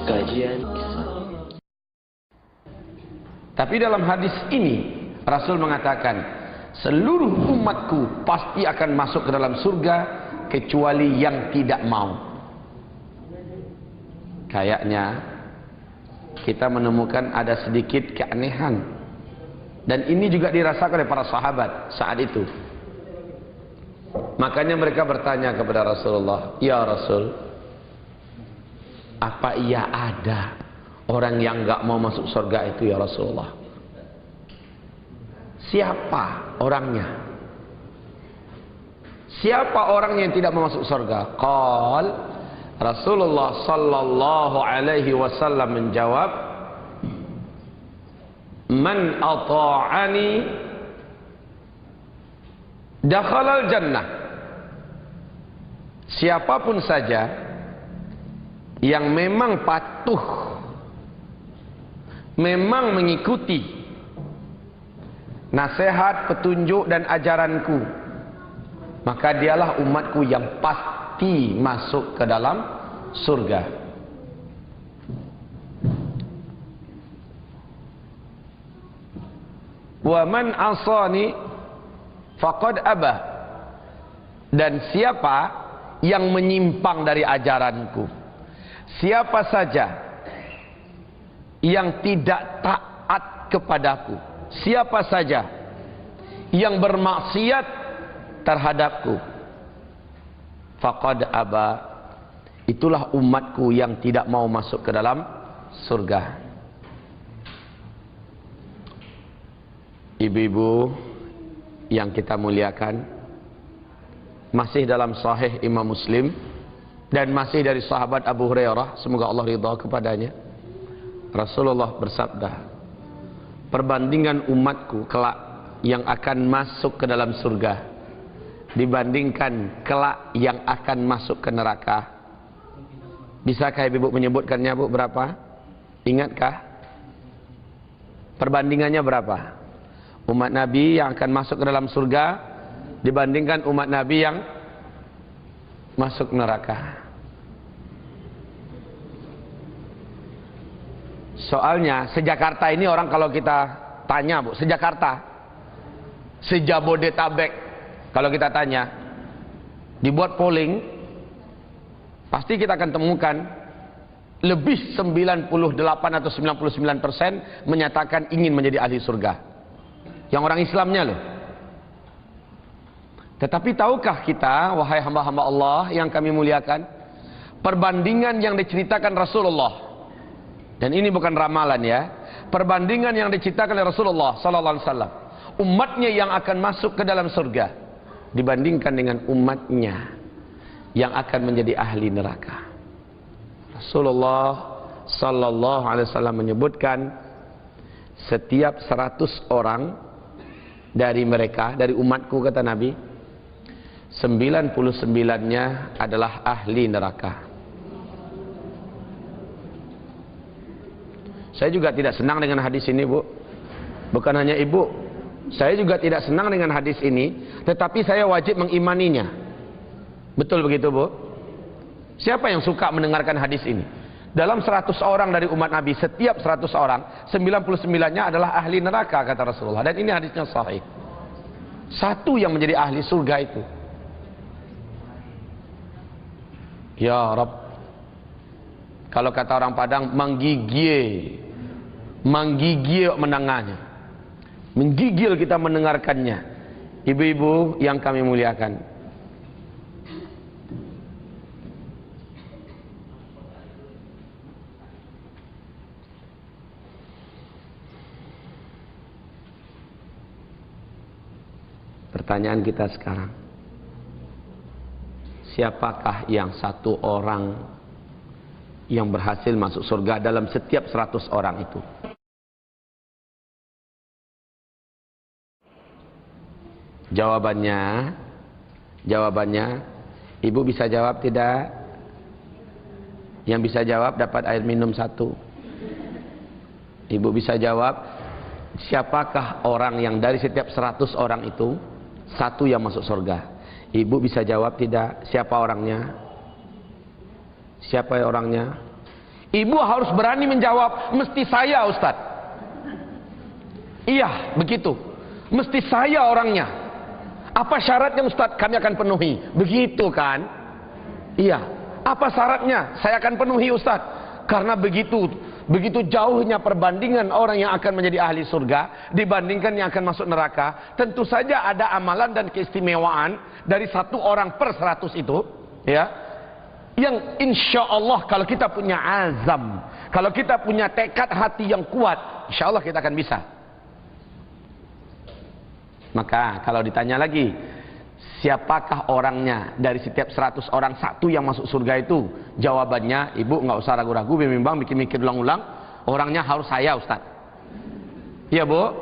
kajian. Tapi dalam hadis ini Rasul mengatakan seluruh umatku pasti akan masuk ke dalam surga kecuali yang tidak mau. Kayaknya kita menemukan ada sedikit keanehan, dan ini juga dirasakan oleh para sahabat saat itu. Makanya mereka bertanya kepada Rasulullah, "Ya Rasul, apa iya ada orang yang enggak mau masuk surga itu ya Rasulullah? Siapa orangnya? Siapa orangnya yang tidak mau masuk surga?" Qal Rasulullah sallallahu alaihi wasallam menjawab, "Man ata'ani dakhalal jannah." Siapapun saja yang memang patuh, memang mengikuti nasihat, petunjuk dan ajaranku, maka dialah umatku yang pasti masuk ke dalam surga. Wa man asani faqad aba. Dan siapa yang menyimpang dari ajaranku, siapa saja yang tidak taat kepadaku, siapa saja yang bermaksiat terhadapku, faqad aba, itulah umatku yang tidak mau masuk ke dalam surga. Ibu-ibu yang kita muliakan, masih dalam Sahih Imam Muslim dan masih dari sahabat Abu Hurairah, semoga Allah ridha kepadanya, Rasulullah bersabda, perbandingan umatku kelak yang akan masuk ke dalam surga dibandingkan kelak yang akan masuk ke neraka. Bisakah ibu menyebutkannya, Bu? Berapa? Ingatkah? Perbandingannya berapa? Umat Nabi yang akan masuk ke dalam surga dibandingkan umat Nabi yang masuk neraka. Soalnya se-Jakarta ini orang kalau kita tanya, Bu, se-Jakarta, se-Jabodetabek, kalau kita tanya, dibuat polling, pasti kita akan temukan lebih 98 atau 99% menyatakan ingin menjadi ahli surga. Yang orang Islamnya loh. Tetapi tahukah kita, wahai hamba-hamba Allah yang kami muliakan, perbandingan yang diceritakan Rasulullah, dan ini bukan ramalan ya, perbandingan yang diceritakan oleh Rasulullah sallallahu alaihi wasallam, umatnya yang akan masuk ke dalam surga dibandingkan dengan umatnya yang akan menjadi ahli neraka. Rasulullah sallallahu alaihi wasallam menyebutkan setiap 100 orang dari mereka, dari umatku, kata Nabi, 99-nya adalah ahli neraka. Saya juga tidak senang dengan hadis ini, Bu. Bukan hanya ibu, saya juga tidak senang dengan hadis ini, tetapi saya wajib mengimaninya. Betul begitu, Bu? Siapa yang suka mendengarkan hadis ini? Dalam 100 orang dari umat Nabi, setiap 100 orang, 99-nya adalah ahli neraka, kata Rasulullah. Dan ini hadisnya sahih. Satu yang menjadi ahli surga itu. Ya Rabb, kalau kata orang Padang, menggigil mendengarnya, menggigil kita mendengarkannya. Ibu-ibu yang kami muliakan, pertanyaan kita sekarang, siapakah yang satu orang yang berhasil masuk surga dalam setiap 100 orang itu? Jawabannya, ibu bisa jawab tidak? Yang bisa jawab dapat air minum 1. Ibu bisa jawab, siapakah orang yang dari setiap 100 orang itu, satu yang masuk surga? Ibu bisa jawab tidak? Siapa orangnya? Siapa orangnya? Ibu harus berani menjawab, mesti saya Ustaz. Iya, begitu. Mesti saya orangnya. Apa syaratnya Ustaz? Kami akan penuhi. Begitu kan? Iya. Apa syaratnya? Saya akan penuhi Ustaz. Karena begitu jauhnya perbandingan orang yang akan menjadi ahli surga dibandingkan yang akan masuk neraka. Tentu saja ada amalan dan keistimewaan dari 1 orang per 100 itu, ya, yang insya Allah kalau kita punya azam, kalau kita punya tekad hati yang kuat, insya Allah kita akan bisa. Maka kalau ditanya lagi, siapakah orangnya dari setiap 100 orang 1 yang masuk surga itu? Jawabannya, ibu nggak usah ragu-ragu, bimbang, mikir-mikir ulang-ulang, orangnya harus saya Ustaz. Iya bu?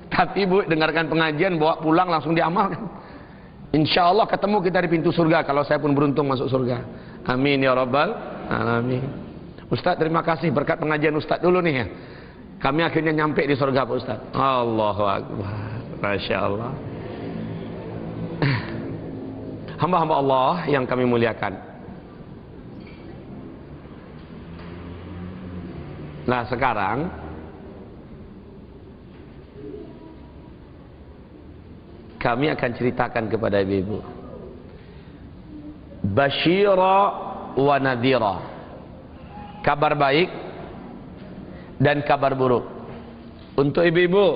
Tapi ibu dengarkan pengajian, bawa pulang langsung diamalkan. Insya Allah ketemu kita di pintu surga kalau saya pun beruntung masuk surga. Amin ya rabbal alamin. Ustaz terima kasih berkat pengajian Ustaz dulu nih ya. Kami akhirnya nyampe di surga Pak Ustaz. Allahu Akbar. Masya Allah. Hamba-hamba Allah yang kami muliakan. Nah sekarang kami akan ceritakan kepada ibu-ibu Basyira wa nadhira, kabar baik dan kabar buruk. Untuk ibu-ibu,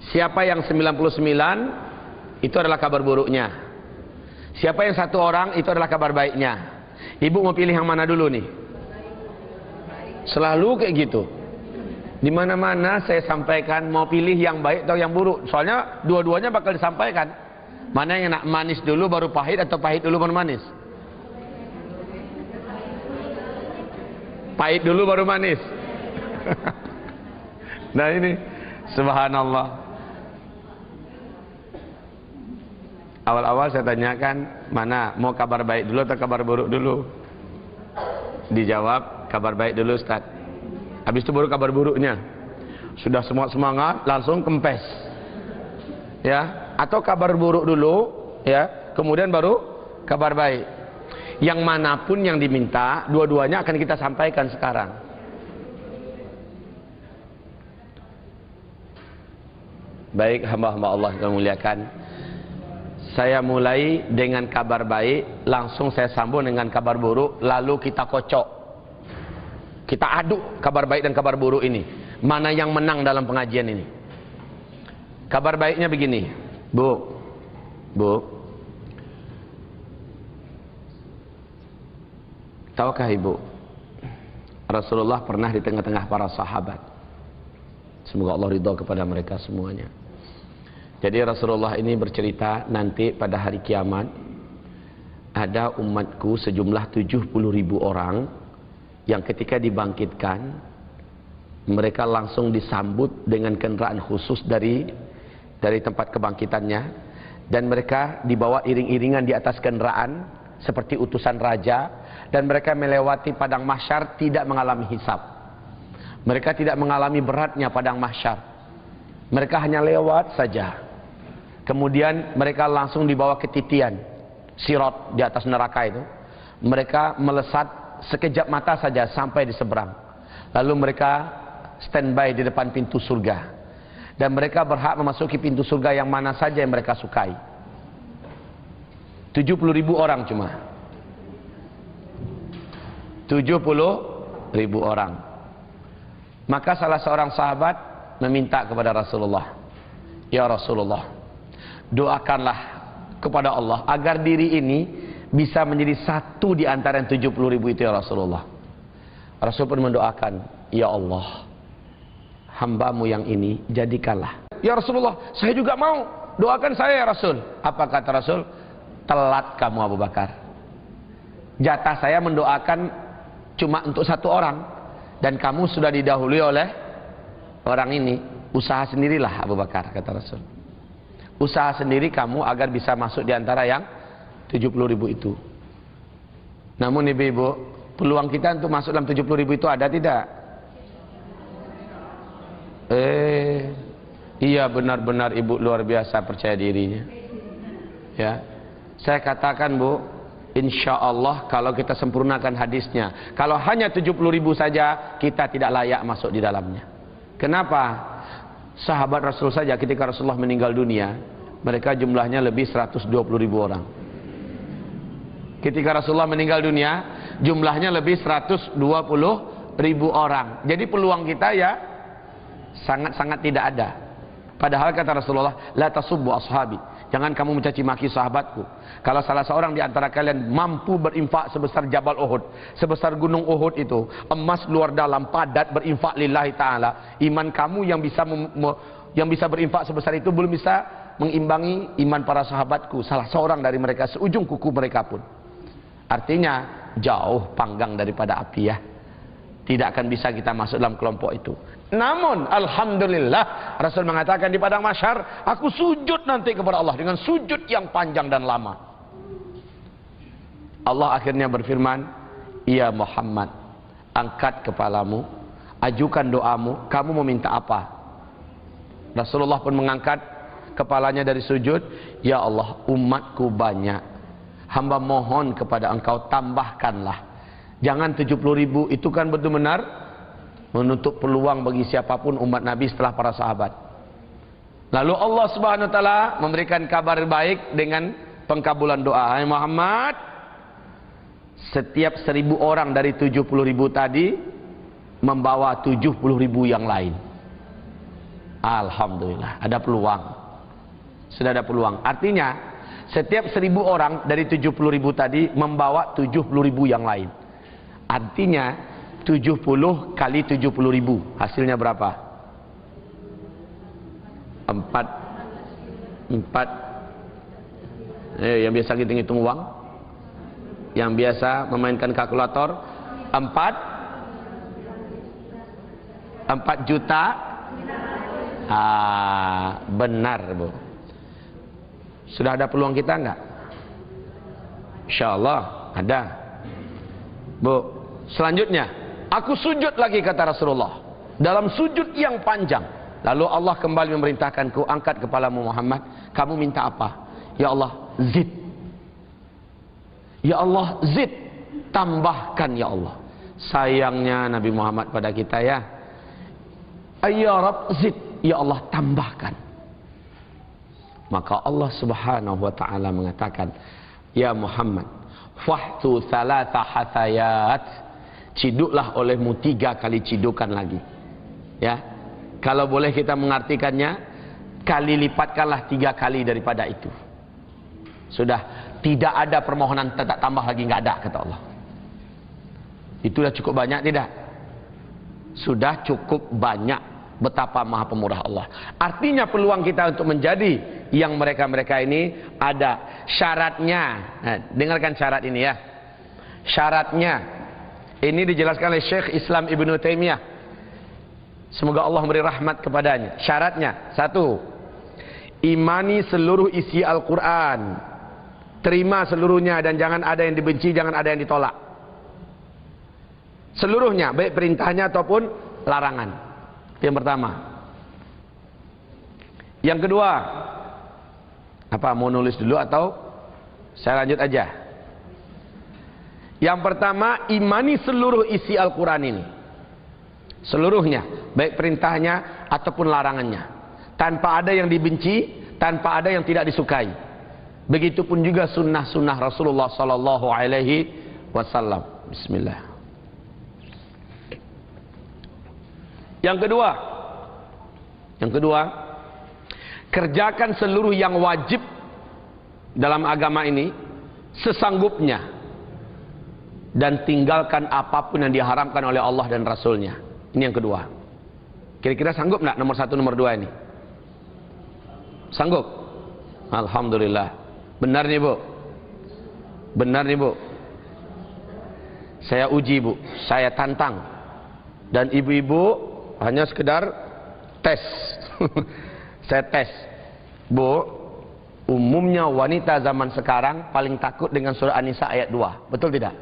siapa yang 99 itu adalah kabar buruknya. Siapa yang 1 orang itu adalah kabar baiknya. Ibu mau pilih yang mana dulu nih? Selalu kayak gitu. Di mana-mana saya sampaikan mau pilih yang baik atau yang buruk. Soalnya dua-duanya bakal disampaikan. Mana yang nak manis dulu baru pahit atau pahit dulu baru manis? Pahit dulu baru manis. Nah ini subhanallah. Awal-awal saya tanyakan, mana mau kabar baik dulu atau kabar buruk dulu? Dijawab kabar baik dulu Ustaz. Habis itu baru kabar buruknya. Sudah semua semangat langsung kempes. Ya, atau kabar buruk dulu ya, kemudian baru kabar baik. Yang manapun yang diminta, dua-duanya akan kita sampaikan sekarang. Baik hamba-hamba Allah yang muliakan, saya mulai dengan kabar baik, langsung saya sambung dengan kabar buruk, lalu kita kocok. Kita aduk kabar baik dan kabar buruk ini. Mana yang menang dalam pengajian ini? Kabar baiknya begini, Bu. Tahukah Ibu, Rasulullah pernah di tengah-tengah para sahabat. Semoga Allah ridha kepada mereka semuanya. Jadi Rasulullah ini bercerita nanti pada hari kiamat ada umatku sejumlah 70.000 orang yang ketika dibangkitkan mereka langsung disambut dengan kendaraan khusus dari tempat kebangkitannya, dan mereka dibawa iring-iringan di atas kendaraan seperti utusan raja, dan mereka melewati padang mahsyar tidak mengalami hisab. Mereka tidak mengalami beratnya padang mahsyar. Mereka hanya lewat saja. Kemudian mereka langsung dibawa ke titian sirat di atas neraka itu. Mereka melesat sekejap mata saja sampai di seberang. Lalu mereka standby di depan pintu surga. Dan mereka berhak memasuki pintu surga yang mana saja yang mereka sukai. 70.000 orang cuma. 70.000 orang. Maka salah seorang sahabat meminta kepada Rasulullah, ya Rasulullah, doakanlah kepada Allah agar diri ini bisa menjadi satu di antara yang 70.000 itu ya Rasulullah. Rasul pun mendoakan, ya Allah, hambamu yang ini jadikanlah. Ya Rasulullah, saya juga mau, doakan saya ya Rasul. Apa kata Rasul? Telat kamu Abu Bakar. Jatah saya mendoakan cuma untuk 1 orang, dan kamu sudah didahului oleh orang ini. Usaha sendirilah Abu Bakar, kata Rasul. Usaha sendiri kamu agar bisa masuk di antara yang 70.000 itu. Namun ibu-ibu, peluang kita untuk masuk dalam 70.000 itu ada tidak? Iya, benar-benar ibu luar biasa percaya dirinya. Ya, saya katakan Bu, insya Allah kalau kita sempurnakan hadisnya, kalau hanya 70.000 saja, kita tidak layak masuk di dalamnya. Kenapa? Sahabat Rasul saja ketika Rasulullah meninggal dunia, mereka jumlahnya lebih 120.000 orang. Ketika Rasulullah meninggal dunia, jumlahnya lebih 120.000 orang. Jadi peluang kita ya sangat-sangat tidak ada. Padahal kata Rasulullah, la tasubbu ashabi, jangan kamu mencaci maki sahabatku. Kalau salah seorang di antara kalian mampu berinfak sebesar Jabal Uhud, sebesar gunung Uhud itu, emas luar dalam padat berinfak lillahi ta'ala, iman kamu yang bisa berinfak sebesar itu belum bisa mengimbangi iman para sahabatku, salah seorang dari mereka, seujung kuku mereka pun. Artinya jauh panggang daripada api ya. Tidak akan bisa kita masuk dalam kelompok itu. Namun alhamdulillah Rasul mengatakan di padang mahsyar, aku sujud nanti kepada Allah dengan sujud yang panjang dan lama. Allah akhirnya berfirman, ya Muhammad, angkat kepalamu, ajukan doamu, kamu mau minta apa? Rasulullah pun mengangkat kepalanya dari sujud, ya Allah, umatku banyak, hamba mohon kepada engkau tambahkanlah. Jangan 70.000, itu kan benar-benar menutup peluang bagi siapapun umat Nabi setelah para sahabat. Lalu Allah Subhanahu wa taala memberikan kabar baik dengan pengkabulan doa. Hai Muhammad, setiap 1.000 orang dari 70.000 tadi membawa 70.000 yang lain. Alhamdulillah, ada peluang. Sudah ada peluang. Artinya setiap 1.000 orang dari 70.000 tadi membawa 70.000 yang lain. Artinya 70 kali 70.000 hasilnya berapa? 4 yang biasa hitung uang, yang biasa memainkan kalkulator, 4 juta. Benar Bu. Sudah ada peluang kita enggak? Insyaallah ada Bu. Selanjutnya, aku sujud lagi kata Rasulullah, dalam sujud yang panjang. Lalu Allah kembali memerintahkanku, angkat kepalamu Muhammad, kamu minta apa? Ya Allah, zid. Ya Allah, zid, tambahkan ya Allah. Sayangnya Nabi Muhammad pada kita ya. Ya Rabb, zid, ya Allah, tambahkan. Maka Allah Subhanahu wa taala mengatakan, ya Muhammad, fahtu thalatha hathayat, ciduklah olehmu 3 kali cidukan lagi. Ya, kalau boleh kita mengartikannya, kali lipatkanlah 3 kali daripada itu. Sudah tidak ada permohonan tak tambah lagi, nggak ada kata Allah. Itu sudah cukup banyak tidak? Sudah cukup banyak. Betapa maha pemurah Allah. Artinya peluang kita untuk menjadi yang mereka-mereka ini ada syaratnya. Nah, dengarkan syarat ini ya. Syaratnya ini dijelaskan oleh Syekh Islam Ibnu Taimiyah. Semoga Allah memberi rahmat kepadanya. Syaratnya 1. Imani seluruh isi Al-Quran. Terima seluruhnya dan jangan ada yang dibenci, jangan ada yang ditolak. Seluruhnya, baik perintahnya ataupun larangan. Yang pertama. Yang kedua, apa mau nulis dulu atau saya lanjut aja? Yang pertama, imani seluruh isi Al-Quran ini, seluruhnya, baik perintahnya ataupun larangannya, tanpa ada yang dibenci, tanpa ada yang tidak disukai. Begitupun juga sunnah-sunnah Rasulullah Sallallahu Alaihi Wasallam. Bismillah. Yang kedua, kerjakan seluruh yang wajib dalam agama ini sesanggupnya, dan tinggalkan apapun yang diharamkan oleh Allah dan Rasulnya. Ini yang kedua. Kira-kira sanggup nggak nomor 1, nomor 2 ini? Sanggup? Alhamdulillah. Benar nih Bu. Benar nih Bu. Saya uji Bu, saya tantang. Dan ibu-ibu hanya sekedar tes. Saya tes. Bu, umumnya wanita zaman sekarang paling takut dengan surah An-Nisa ayat 2. Betul tidak?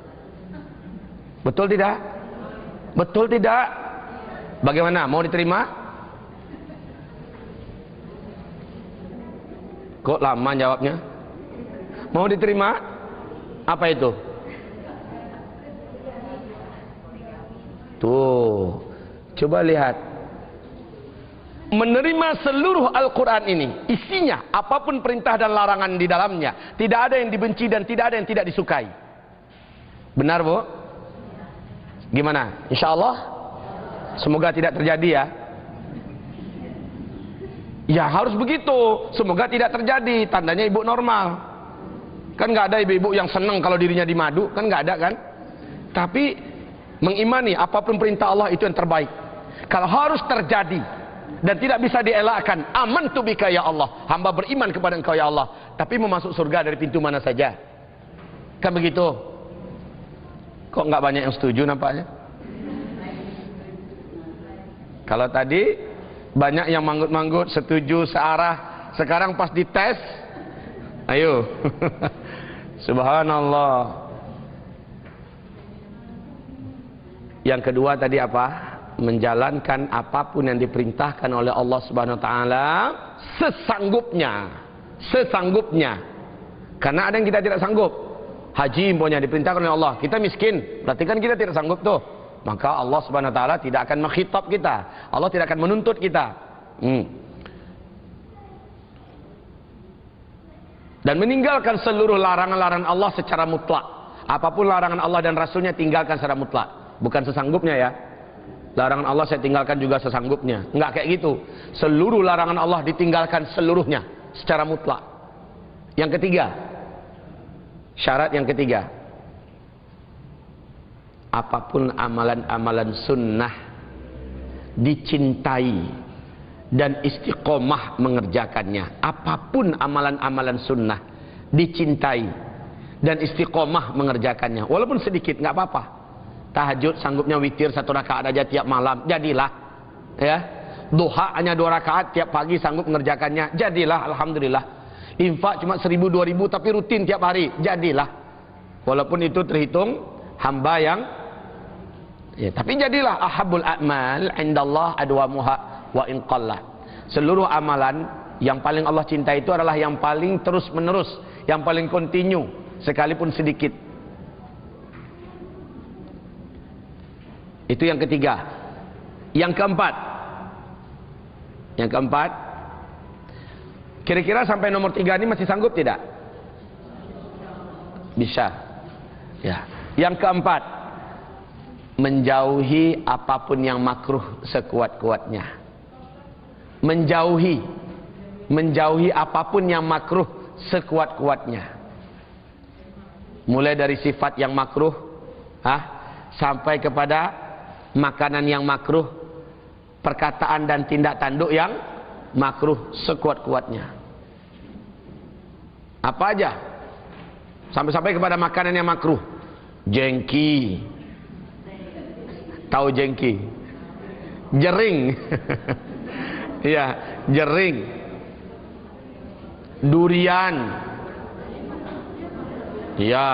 Betul tidak? Betul tidak? Bagaimana? Mau diterima? Kok lama jawabnya? Mau diterima? Apa itu? Tuh, coba lihat. Menerima seluruh Al-Quran ini, isinya, apapun perintah dan larangan di dalamnya, tidak ada yang dibenci dan tidak ada yang tidak disukai. Benar, Bu? Gimana? Insya Allah? Semoga tidak terjadi ya. Ya harus begitu. Semoga tidak terjadi. Tandanya ibu normal. Kan nggak ada ibu-ibu yang senang kalau dirinya dimadu. Kan nggak ada kan? Tapi mengimani apapun perintah Allah itu yang terbaik. Kalau harus terjadi dan tidak bisa dielakkan, amantu bika ya Allah, hamba beriman kepada Engkau ya Allah. Tapi mau masuk surga dari pintu mana saja. Kan begitu? Kok nggak banyak yang setuju nampaknya? Kalau tadi banyak yang manggut-manggut, setuju, searah. Sekarang pas dites, ayo. Subhanallah. Yang kedua tadi apa? Menjalankan apapun yang diperintahkan oleh Allah Subhanahu wa taala sesanggupnya. Sesanggupnya. Karena ada yang kita tidak sanggup. Haji umpamanya diperintahkan oleh Allah, kita miskin, berarti kan kita tidak sanggup tuh. Maka Allah Subhanahu wa taala tidak akan mengkhitab kita. Allah tidak akan menuntut kita. Dan meninggalkan seluruh larangan-larangan Allah secara mutlak. Apapun larangan Allah dan Rasulnya tinggalkan secara mutlak. Bukan sesanggupnya ya. Larangan Allah saya tinggalkan juga sesanggupnya. Enggak kayak gitu. Seluruh larangan Allah ditinggalkan seluruhnya secara mutlak. Yang ketiga, syarat yang ketiga, apapun amalan-amalan sunnah dicintai dan istiqomah mengerjakannya. Apapun amalan-amalan sunnah dicintai dan istiqomah mengerjakannya. Walaupun sedikit nggak apa-apa. Tahajud sanggupnya witir 1 rakaat aja tiap malam, jadilah. Ya. Duha hanya 2 rakaat tiap pagi sanggup mengerjakannya, jadilah. Alhamdulillah. Infak cuma 1000 2000 tapi rutin tiap hari, jadilah. Walaupun itu terhitung hamba yang ya, tapi jadilah ahabul a'mal indallah adwamuha wa in qallah. Seluruh amalan yang paling Allah cintai itu adalah yang paling terus menerus, yang paling kontinu sekalipun sedikit. Itu yang ketiga. Yang keempat, kira-kira sampai nomor 3 ini masih sanggup tidak? Bisa ya. Yang keempat, menjauhi apapun yang makruh sekuat-kuatnya. Menjauhi apapun yang makruh sekuat-kuatnya. Mulai dari sifat yang makruh sampai kepada makanan yang makruh, perkataan dan tindak tanduk yang makruh sekuat-kuatnya. Apa aja? Sampai-sampai kepada makanan yang makruh. Jengki. Tahu jengki? Jering. Iya, jering. Durian. Iya.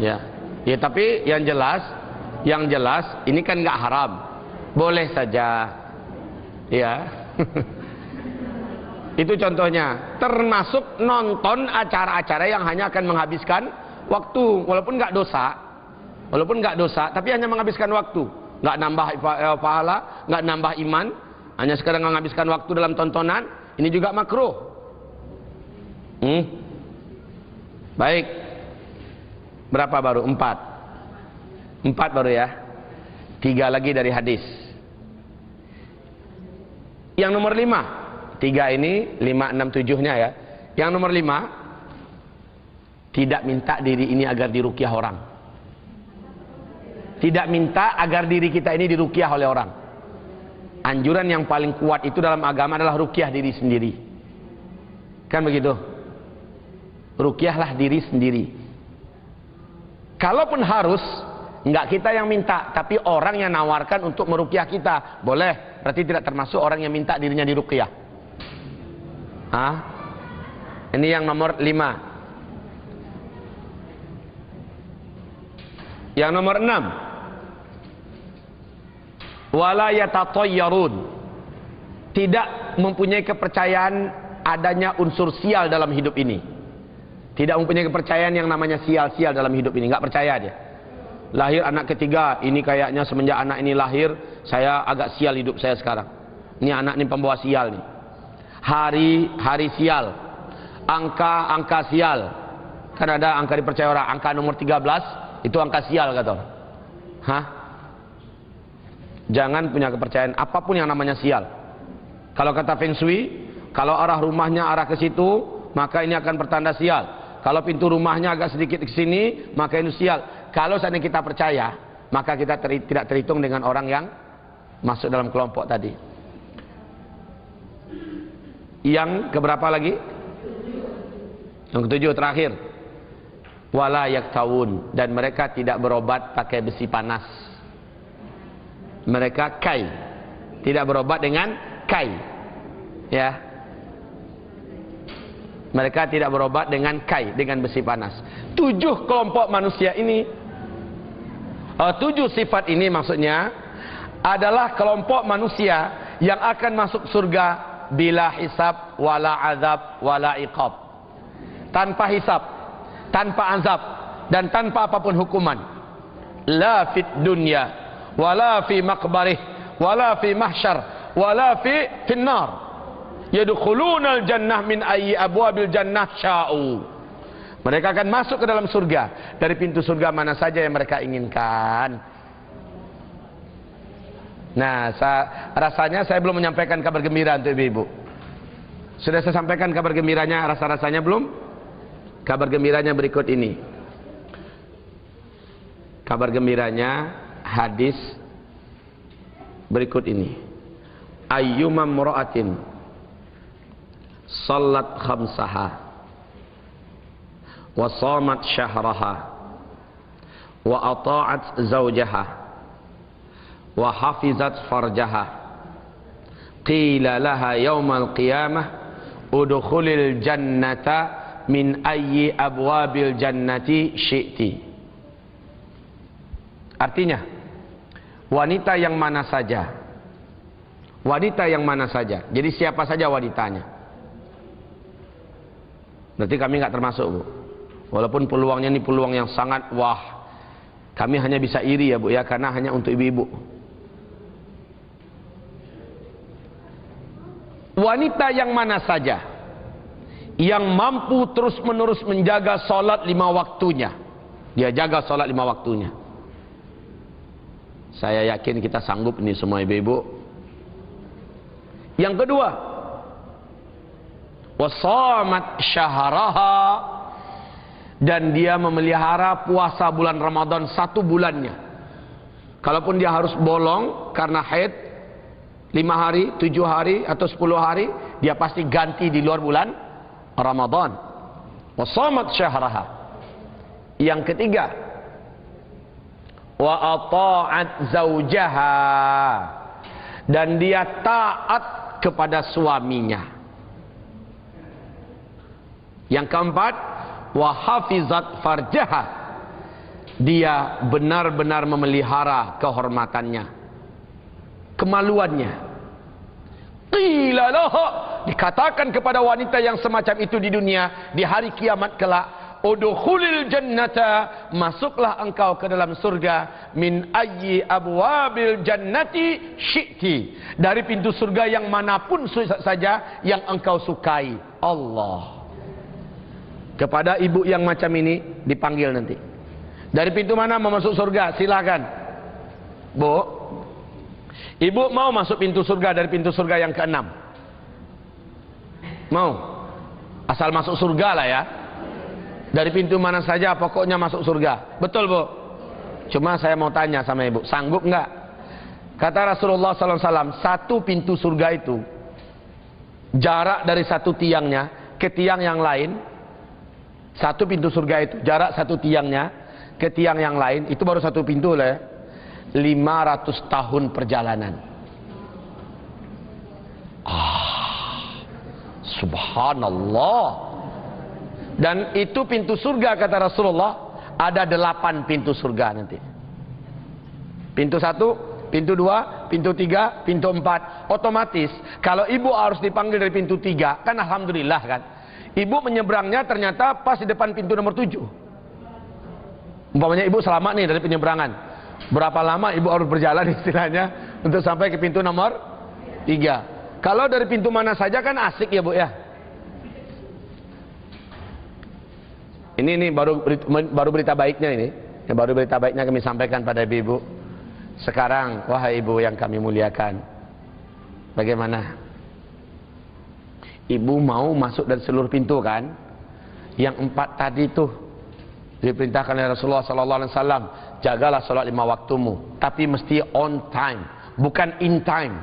Ya. Ya, tapi yang jelas ini kan nggak haram. Boleh saja. Ya. Itu contohnya. Termasuk nonton acara-acara yang hanya akan menghabiskan waktu, walaupun nggak dosa, tapi hanya menghabiskan waktu, nggak nambah pahala, nggak nambah iman, hanya sekedar menghabiskan waktu dalam tontonan. Ini juga makruh. Baik. Berapa baru? 4 baru ya. 3 lagi dari hadis. Yang nomor 5, 3 ini 5, 6, 7-nya ya. Yang nomor 5, tidak minta diri ini agar diruqyah orang. Tidak minta agar diri kita ini diruqyah oleh orang. Anjuran yang paling kuat itu dalam agama adalah ruqyah diri sendiri. Kan begitu? Ruqyahlah diri sendiri. Kalaupun harus, enggak kita yang minta, tapi orang yang nawarkan untuk meruqyah kita, boleh. Berarti tidak termasuk orang yang minta dirinya diruqyah. Ini yang nomor 5. Yang nomor 6, wala yatatayyarun, tidak mempunyai kepercayaan adanya unsur sial dalam hidup ini. Tidak mempunyai kepercayaan yang namanya sial-sial dalam hidup ini. Nggak percaya dia. Lahir anak ketiga, ini kayaknya semenjak anak ini lahir, saya agak sial hidup saya sekarang. Ini anak ini pembawa sial nih. Hari sial, angka sial. Kan ada angka dipercaya orang, angka nomor 13 itu angka sial kata orang. Hah? Jangan punya kepercayaan apapun yang namanya sial. Kalau kata Feng Shui, kalau arah rumahnya arah ke situ, maka ini akan pertanda sial. Kalau pintu rumahnya agak sedikit ke sini, maka ini sial. Kalau seandainya kita percaya, maka kita tidak terhitung dengan orang yang masuk dalam kelompok tadi. Yang keberapa lagi? Yang ketujuh terakhir. Wala yaktawun, dan mereka tidak berobat pakai besi panas. Mereka kai, tidak berobat dengan kai. Ya. Mereka tidak berobat dengan kai, dengan besi panas. 7 kelompok manusia ini, 7 sifat ini maksudnya adalah kelompok manusia yang akan masuk surga bila hisab, wala azab, wala iqab. Tanpa hisab, tanpa azab, dan tanpa apapun hukuman. La fit dunya, wala fi maqbarih, wala fi mahsyar, wala fi finnar. Yadkhulunal jannah min ayyi abwabil jannah sya'u. Mereka akan masuk ke dalam surga dari pintu surga mana saja yang mereka inginkan. Nah, rasanya saya belum menyampaikan kabar gembira untuk ibu-ibu. Sudah saya sampaikan kabar gembiranya, rasa-rasanya belum? Kabar gembiranya berikut ini. Kabar gembiranya hadis berikut ini. Ayyuma mura'atin salat khamsaha wa shamat syahraha wa ata'at zawjaha wa hafizat farjaha qila laha yawmal qiyamah udkhulil jannata min ayyi abwabil jannati syi'ti. Artinya, wanita yang mana saja, wanita yang mana saja, jadi siapa saja wanitanya. Berarti kami nggak termasuk, Bu. Walaupun peluangnya ini peluang yang sangat wah. Kami hanya bisa iri ya, Bu ya, karena hanya untuk ibu-ibu. Wanita yang mana saja yang mampu terus-menerus menjaga salat 5 waktunya. Dia jaga salat 5 waktunya. Saya yakin kita sanggup ini semua ibu-ibu. Yang kedua, wasamat syahraha, dan dia memelihara puasa bulan Ramadan 1 bulannya. Kalaupun dia harus bolong karena haid 5 hari, 7 hari atau 10 hari, dia pasti ganti di luar bulan Ramadan. Wasamat syahraha. Yang ketiga, wa ata'at zaujaha, dan dia taat kepada suaminya. Yang keempat, wa hafizat farjaha, dia benar-benar memelihara kehormatannya, kemaluannya. Qila laha, dikatakan kepada wanita yang semacam itu di dunia, di hari kiamat kelak, udkhulil jannata, masuklah engkau ke dalam surga, min ayyi abwabil jannati syi'ti, dari pintu surga yang manapun saja yang engkau sukai. Allah. Kepada ibu yang macam ini dipanggil nanti. Dari pintu mana mau masuk surga? Silakan. Bu, ibu mau masuk pintu surga dari pintu surga yang ke-6? Mau? Asal masuk surga lah ya. Dari pintu mana saja pokoknya masuk surga. Betul, Bu? Cuma saya mau tanya sama ibu, sanggup enggak? Kata Rasulullah SAW, 1 pintu surga itu jarak dari 1 tiangnya ke tiang yang lain. 1 pintu surga itu jarak 1 tiangnya ke tiang yang lain, itu baru 1 pintu lah ya. 500 tahun perjalanan. Subhanallah. Dan itu pintu surga kata Rasulullah, ada 8 pintu surga nanti. Pintu 1, pintu 2, pintu 3, pintu 4. Otomatis kalau ibu harus dipanggil dari pintu 3, kan alhamdulillah kan. Ibu menyeberangnya ternyata pas di depan pintu nomor 7. Umpamanya ibu selamat nih dari penyeberangan. Berapa lama ibu harus berjalan istilahnya untuk sampai ke pintu nomor 3? Kalau dari pintu mana saja kan asik ya bu ya. Ini baru berita baiknya ini. Yang baru berita baiknya kami sampaikan pada ibu-ibu. Sekarang wahai ibu yang kami muliakan, bagaimana? Ibu mau masuk dari seluruh pintu kan? Yang 4 tadi tuh diperintahkan oleh Rasulullah SAW, jagalah sholat 5 waktumu, tapi mesti on time, bukan in time.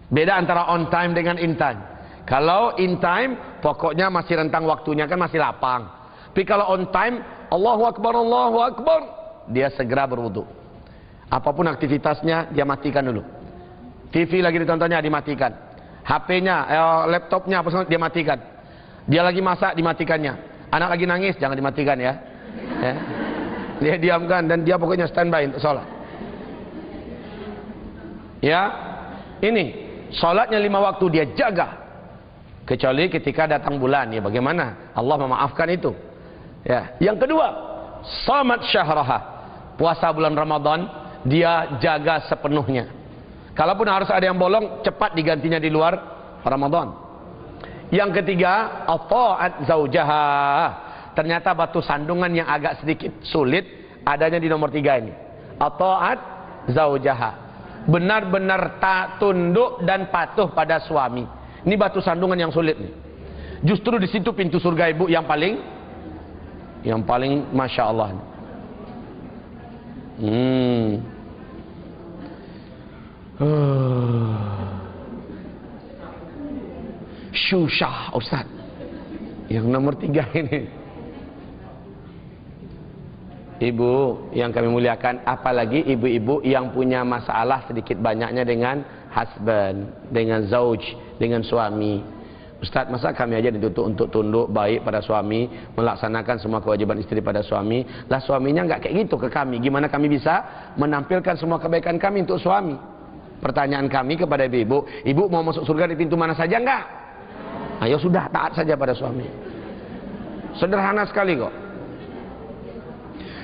Beda antara on time dengan in time. Kalau in time, pokoknya masih rentang waktunya kan masih lapang. Tapi kalau on time, Allahu Akbar, dia segera berwudu. Apapun aktivitasnya, dia matikan dulu. TV lagi ditontonnya, dimatikan. HP-nya, laptopnya, dia matikan. Dia lagi masak, dimatikannya. Anak lagi nangis, jangan dimatikan ya. Dia diamkan dan dia pokoknya standby untuk sholat. Ya, ini sholatnya 5 waktu dia jaga. Kecuali ketika datang bulan, ya bagaimana? Allah memaafkan itu. Ya, yang kedua, shamat syahraha. Puasa bulan Ramadan dia jaga sepenuhnya. Kalaupun harus ada yang bolong, cepat digantinya di luar Ramadan. Yang ketiga, ata'at zaujaha. Ternyata batu sandungan yang agak sedikit sulit adanya di nomor 3 ini. Ata'at zaujaha. Benar-benar tak tunduk dan patuh pada suami. Ini batu sandungan yang sulit nih. Justru di situ pintu surga ibu yang paling masya Allah. Syushah Ustaz. Yang nomor 3 ini. Ibu yang kami muliakan, apalagi ibu-ibu yang punya masalah sedikit banyaknya dengan husband, dengan zauj, dengan suami. Ustaz, masa kami aja dituntut untuk tunduk baik pada suami, melaksanakan semua kewajiban istri pada suami, lah suaminya nggak kayak gitu ke kami. Gimana kami bisa menampilkan semua kebaikan kami untuk suami? Pertanyaan kami kepada ibu-ibu, ibu mau masuk surga di pintu mana saja enggak? Ayo sudah, taat saja pada suami. Sederhana sekali kok.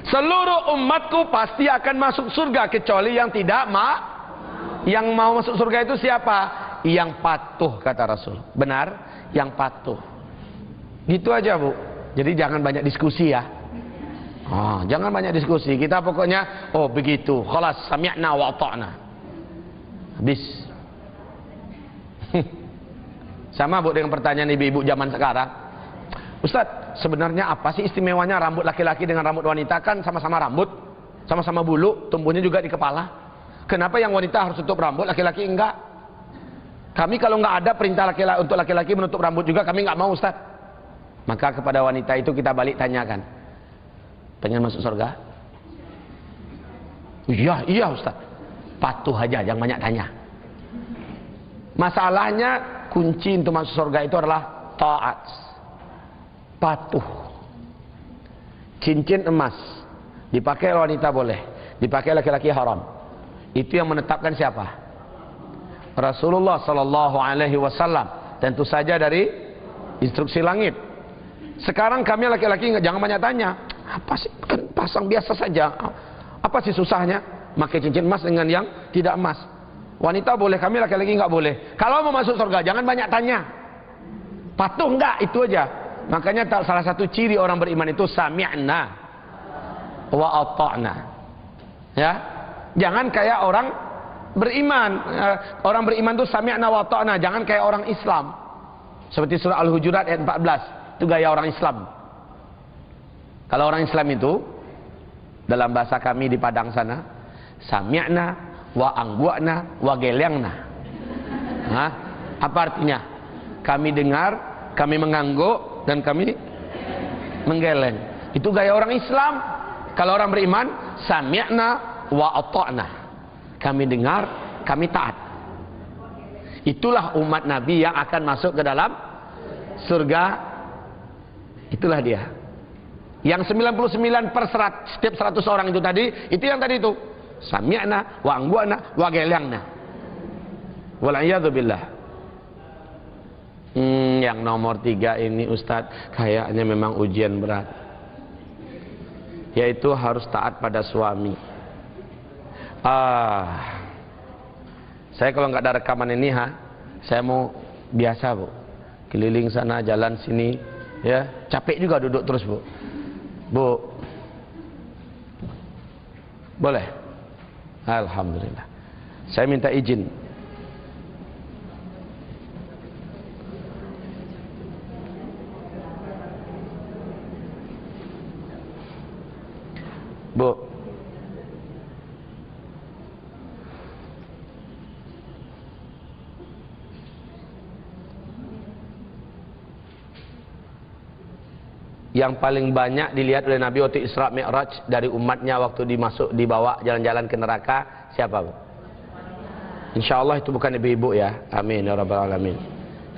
Seluruh umatku pasti akan masuk surga kecuali yang tidak Yang mau masuk surga itu siapa? Yang patuh, kata Rasul. Benar? Yang patuh. Gitu aja bu. Jadi jangan banyak diskusi ya. Jangan banyak diskusi. Kita pokoknya begitu. Khalas sami'na wa ata'na. Habis. Sama bu dengan pertanyaan ibu-ibu zaman sekarang. Ustaz, sebenarnya apa sih istimewanya rambut laki-laki dengan rambut wanita? Kan sama-sama rambut, sama-sama bulu, tumbuhnya juga di kepala. Kenapa yang wanita harus tutup rambut, laki-laki enggak? Kami kalau enggak ada perintah untuk laki-laki menutup rambut juga, kami enggak mau Ustaz. Maka kepada wanita itu kita balik tanyakan, pengen masuk surga? Iya Ustaz. Patuh aja, jangan banyak tanya. Masalahnya kunci untuk masuk surga itu adalah taat, patuh. Cincin emas dipakai wanita boleh, dipakai laki-laki haram. Itu yang menetapkan siapa? Rasulullah sallallahu alaihi wasallam. Tentu saja dari instruksi langit. Sekarang kami laki-laki jangan banyak tanya. Apa sih? Kan pasang biasa saja. Apa sih susahnya? Pakai cincin emas dengan yang tidak emas. Wanita boleh, kami laki-laki enggak boleh. Kalau mau masuk surga jangan banyak tanya. Patuh enggak? Itu aja. Makanya salah satu ciri orang beriman itu sami'na wa ata'na. Ya. Jangan kayak orang beriman. Orang beriman itu sami'na wa ta'na. Jangan kayak orang Islam. Seperti surah Al-Hujurat ayat 14. Itu gaya orang Islam. Kalau orang Islam itu dalam bahasa kami di Padang sana, sami'na wa anggua'na wa gelengna. Apa artinya? Kami dengar, kami mengangguk, dan kami menggeleng. Itu gaya orang Islam. Kalau orang beriman, sami'na wa ata'na. Kami dengar, kami taat. Itulah umat Nabi yang akan masuk ke dalam surga. Itulah dia. Yang 99 per 100, setiap 100 orang itu tadi, itu yang tadi itu. Sami'na wa anggua'na wa gelengna. Wal a'yadu billah. Yang nomor 3 ini Ustadz kayaknya memang ujian berat, yaitu harus taat pada suami. Saya kalau nggak ada rekaman ini saya mau biasa Bu, keliling sana jalan sini ya, capek juga duduk terus Bu. Boleh? Alhamdulillah. Saya minta izin. Bu, yang paling banyak dilihat oleh Nabi waktu Isra Mi'raj dari umatnya waktu dibawa jalan-jalan ke neraka, siapa Bu? Insya Allah itu bukan ibu-ibu ya. Amin ya rabbal alamin.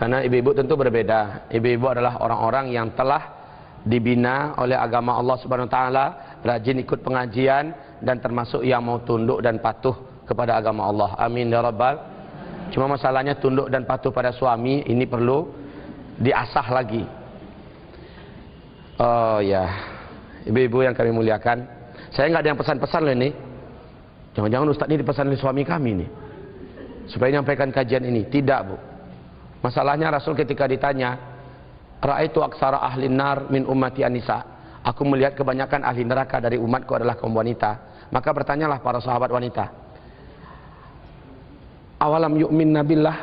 Karena ibu-ibu tentu berbeda. Ibu-ibu adalah orang-orang yang telah dibina oleh agama Allah Subhanahu wa taala, rajin ikut pengajian dan termasuk yang mau tunduk dan patuh kepada agama Allah. Amin ya rabbal. Cuma masalahnya tunduk dan patuh pada suami ini perlu diasah lagi. Oh ya, ibu-ibu yang kami muliakan, saya nggak ada yang pesan-pesan loh ini. Jangan-jangan Ustaz ini dipesan oleh suami kami nih supaya nyampaikan kajian ini. Tidak Bu. Masalahnya Rasul ketika ditanya, Ra'aitu aksara ahli nar min ummati anisa, aku melihat kebanyakan ahli neraka dari umatku adalah kaum wanita. Maka bertanyalah para sahabat wanita, awalam yu'min nabillah,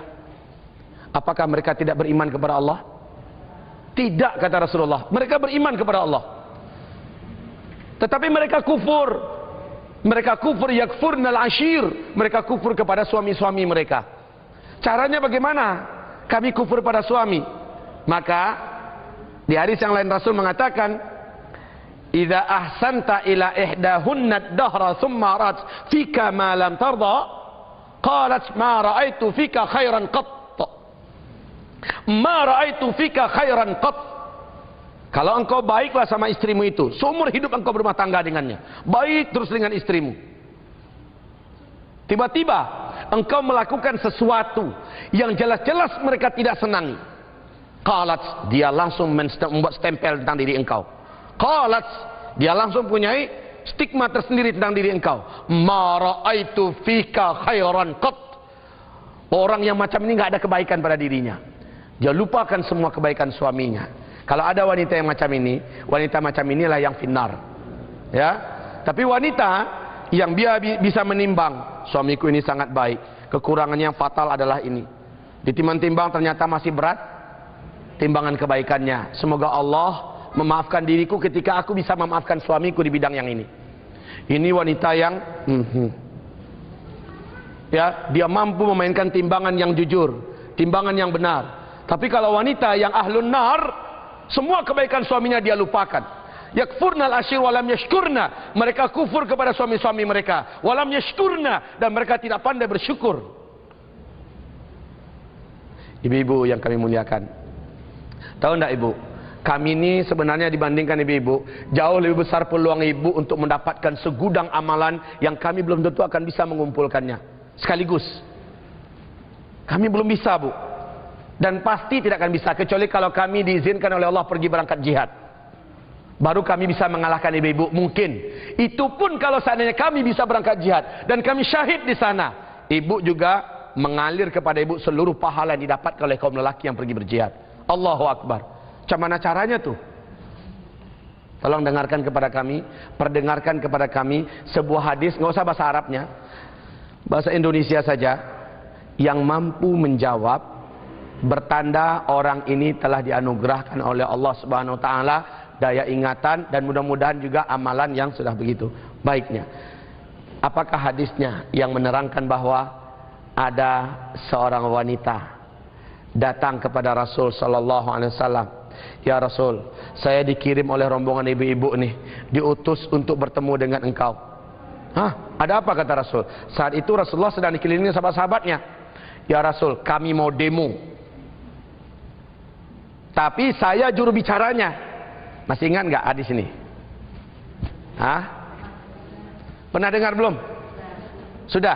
apakah mereka tidak beriman kepada Allah? Tidak, kata Rasulullah, mereka beriman kepada Allah, tetapi mereka kufur. Mereka kufur yakfurnal ashir, mereka kufur kepada suami-suami mereka. Caranya bagaimana kami kufur pada suami? Maka di hadis yang lain Rasul mengatakan, idza ahsanta ila ihdahunna ad-dahra thumma rat fika ma lam tarda, qalat ma ra'aitu fika khairan qat. Ma ra'aitu fika khairan qat. Kalau engkau baiklah sama istrimu itu, seumur hidup engkau berumah tangga dengannya, baik terus dengan istrimu, tiba-tiba engkau melakukan sesuatu yang jelas-jelas mereka tidak senangi, qalat, dia langsung membuat stempel tentang diri engkau. Qalat, dia langsung punyai stigma tersendiri tentang diri engkau. Ma ra'aitu fika khairan qat. Orang yang macam ini nggak ada kebaikan pada dirinya. Dia lupakan semua kebaikan suaminya. Kalau ada wanita yang macam ini, wanita macam inilah yang finnar. Ya. Tapi wanita yang bisa menimbang, suamiku ini sangat baik, kekurangannya yang fatal adalah ini. Ditimbang-timbang ternyata masih berat timbangan kebaikannya. Semoga Allah memaafkan diriku ketika aku bisa memaafkan suamiku di bidang yang ini. Ini wanita yang ya, dia mampu memainkan timbangan yang jujur, timbangan yang benar. Tapi kalau wanita yang ahlun nar, semua kebaikan suaminya dia lupakan. Yakfurnal ashir walam yashkurna, mereka kufur kepada suami-suami mereka. Walam yashkurna, dan mereka tidak pandai bersyukur. Ibu-ibu yang kami muliakan, tahu enggak Ibu, kami ini sebenarnya dibandingkan ibu-ibu, jauh lebih besar peluang ibu untuk mendapatkan segudang amalan yang kami belum tentu akan bisa mengumpulkannya sekaligus. Kami belum bisa Bu, dan pasti tidak akan bisa kecuali kalau kami diizinkan oleh Allah pergi berangkat jihad. Baru kami bisa mengalahkan ibu-ibu. Mungkin itu pun kalau seandainya kami bisa berangkat jihad dan kami syahid di sana, ibu juga mengalir kepada ibu seluruh pahala yang didapatkan oleh kaum lelaki yang pergi berjihad. Allahu Akbar. Macam mana caranya tuh? Tolong dengarkan kepada kami, perdengarkan kepada kami sebuah hadis, nggak usah bahasa Arabnya, bahasa Indonesia saja, yang mampu menjawab, bertanda orang ini telah dianugerahkan oleh Allah Subhanahu wa taala daya ingatan dan mudah-mudahan juga amalan yang sudah begitu baiknya. Apakah hadisnya yang menerangkan bahwa ada seorang wanita datang kepada Rasul sallallahu alaihi wasallam, "Ya Rasul, saya dikirim oleh rombongan ibu-ibu nih, diutus untuk bertemu dengan engkau." Hah? Ada apa kata Rasul? Saat itu Rasulullah sedang dikelilingi sahabat-sahabatnya. "Ya Rasul, kami mau demo. Tapi saya juru bicaranya." Masih ingat nggak hadis ini? Hah? Pernah dengar belum? Sudah?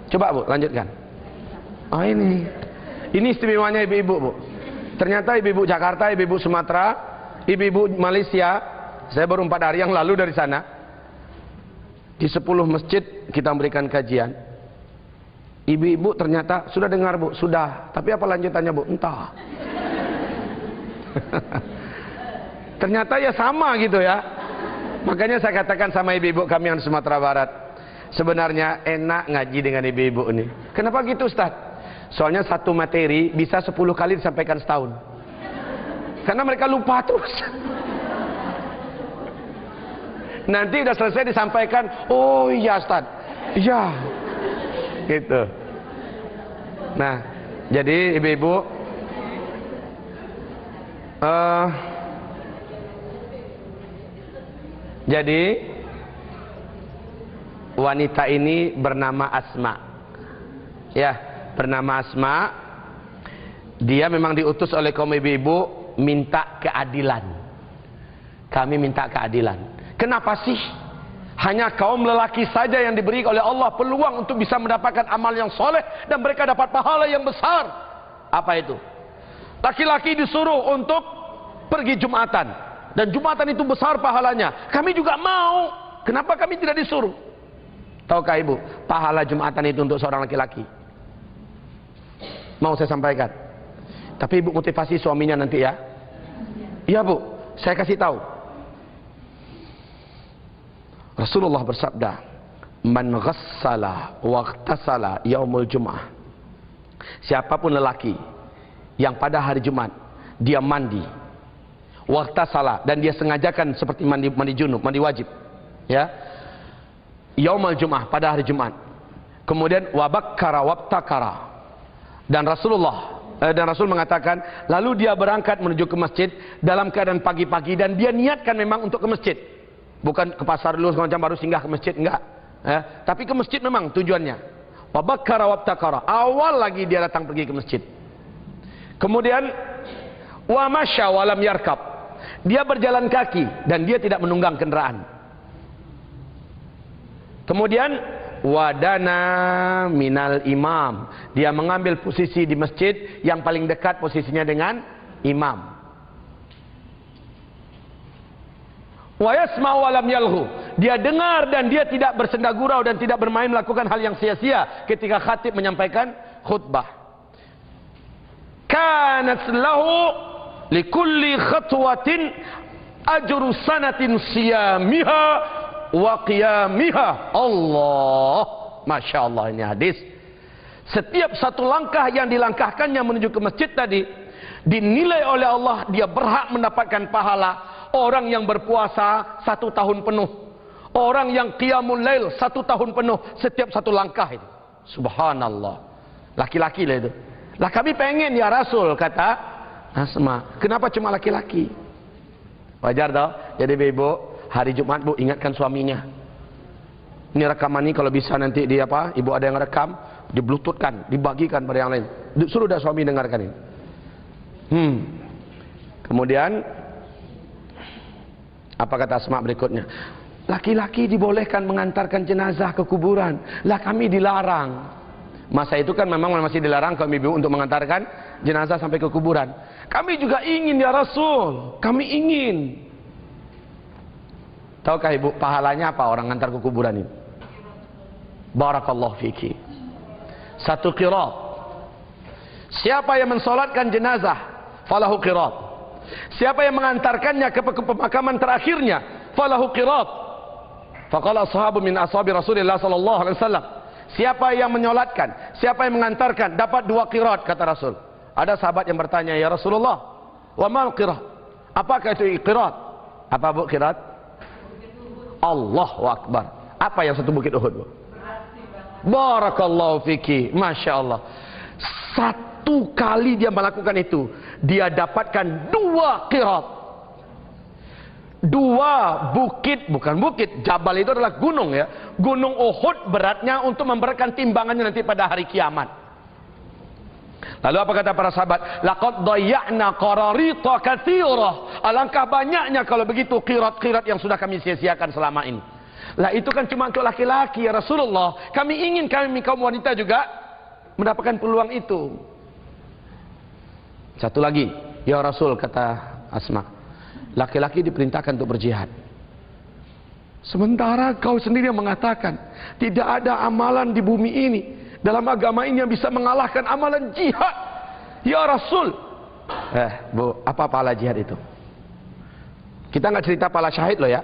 Coba Bu, lanjutkan. Oh ini istimewanya ibu-ibu Bu. Ternyata ibu-ibu Jakarta, ibu-ibu Sumatera, ibu-ibu Malaysia, saya baru 4 hari yang lalu dari sana. Di 10 masjid kita memberikan kajian. Ibu-ibu ternyata sudah dengar bu, sudah. Tapi apa lanjutannya bu? Entah. Ternyata ya sama gitu ya. Makanya saya katakan sama ibu-ibu kami yang di Sumatera Barat, sebenarnya enak ngaji dengan ibu-ibu ini. Kenapa gitu Ustaz? Soalnya satu materi bisa 10 kali disampaikan setahun. Karena mereka lupa terus. Nanti udah selesai disampaikan, oh iya Ustaz, iya, gitu. Nah, jadi ibu-ibu, jadi wanita ini bernama Asma, ya, bernama Asma. Dia memang diutus oleh kaum ibu-ibu minta keadilan. Kami minta keadilan. Kenapa sih hanya kaum lelaki saja yang diberi oleh Allah peluang untuk bisa mendapatkan amal yang soleh dan mereka dapat pahala yang besar? Apa itu? Laki-laki disuruh untuk pergi Jumatan dan Jumatan itu besar pahalanya. Kami juga mau. Kenapa kami tidak disuruh? Tahukah ibu, pahala Jumatan itu untuk seorang laki-laki? Mau saya sampaikan. Tapi ibu motivasi suaminya nanti ya. Iya bu, saya kasih tahu. Rasulullah bersabda, "Man ghassala wa ightasala yaumul jum'ah." Siapapun lelaki yang pada hari Jumat dia mandi, wa ightasala, dan dia sengajakan seperti mandi junub, mandi wajib, ya. Yaumul jum'ah, pada hari Jumat. Kemudian wa bakkara wabtakara. Dan Rasul mengatakan, lalu dia berangkat menuju ke masjid dalam keadaan pagi-pagi dan dia niatkan memang untuk ke masjid. Bukan ke pasar dulu semacam baru singgah ke masjid, enggak. Ya, tapi ke masjid memang tujuannya. Wa bakkara wabtakara. Awal lagi dia datang pergi ke masjid. Kemudian wa masya wa lam yarkab. Dia berjalan kaki dan dia tidak menunggang kendaraan. Kemudian wadana minal imam. Dia mengambil posisi di masjid yang paling dekat posisinya dengan imam. Wa yasma'u wa lam yalghu. Dia dengar dan dia tidak bersenda gurau dan tidak bermain melakukan hal yang sia-sia ketika khatib menyampaikan khutbah. Kanat lahu likulli khatwatin ajru sanatin siyamiha wa qiyamiha. Allah, Masya Allah, ini hadis. Setiap satu langkah yang dilangkahkannya menuju ke masjid tadi dinilai oleh Allah dia berhak mendapatkan pahala orang yang berpuasa 1 tahun penuh, orang yang qiyamul lail 1 tahun penuh, setiap satu langkah itu. Subhanallah. Laki-laki lah itu. Lah kami pengen ya Rasul, kata Asma. Kenapa cuma laki-laki? Wajar tau. Jadi ibu, hari Jumat bu ingatkan suaminya. Ini rekaman ini kalau bisa nanti di apa? Ibu ada yang rekam, dibluetoothkan, dibagikan pada yang lain. Suruh dah suami dengarkan ini. Kemudian apa kata Asma berikutnya? Laki-laki dibolehkan mengantarkan jenazah ke kuburan. Lah kami dilarang. Masa itu kan memang masih dilarang kaum ibu untuk mengantarkan jenazah sampai ke kuburan. Kami juga ingin ya Rasul. Kami ingin. Tahukah ibu pahalanya apa orang ngantar ke kuburan ini? Barakallahu fiki. 1 qirat. Siapa yang mensolatkan jenazah, falahu qirat. Siapa yang mengantarkannya ke pemakaman terakhirnya, falahu qirat. Faqala ashabu min ashabi Rasulillah sallallahu alaihi wasallam. Siapa yang menyolatkan, siapa yang mengantarkan dapat 2 qirat, kata Rasul. Ada sahabat yang bertanya, ya Rasulullah, wa mal qirat? Apakah itu qirat? Apa bu qirat? Allahu akbar. Apa yang 1 bukit Uhud bu? Barakallahu fiki. Masya Allah. 1 kali dia melakukan itu, dia dapatkan 2 qirat. 2 bukit, bukan bukit, jabal itu adalah gunung ya. Gunung Uhud beratnya untuk memberatkan timbangannya nanti pada hari kiamat. Lalu apa kata para sahabat? Laqad dayya'na qararita katsira. Alangkah banyaknya kalau begitu qirat-qirat yang sudah kami sia-siakan selama ini. Lah itu kan cuma untuk laki-laki ya Rasulullah. Kami ingin kami kaum wanita juga mendapatkan peluang itu. Satu lagi. Ya Rasul, kata Asma, laki-laki diperintahkan untuk berjihad. Sementara kau sendiri yang mengatakan tidak ada amalan di bumi ini, dalam agama ini yang bisa mengalahkan amalan jihad. Ya Rasul. Bu, apa pahala jihad itu? Kita nggak cerita pahala syahid loh ya.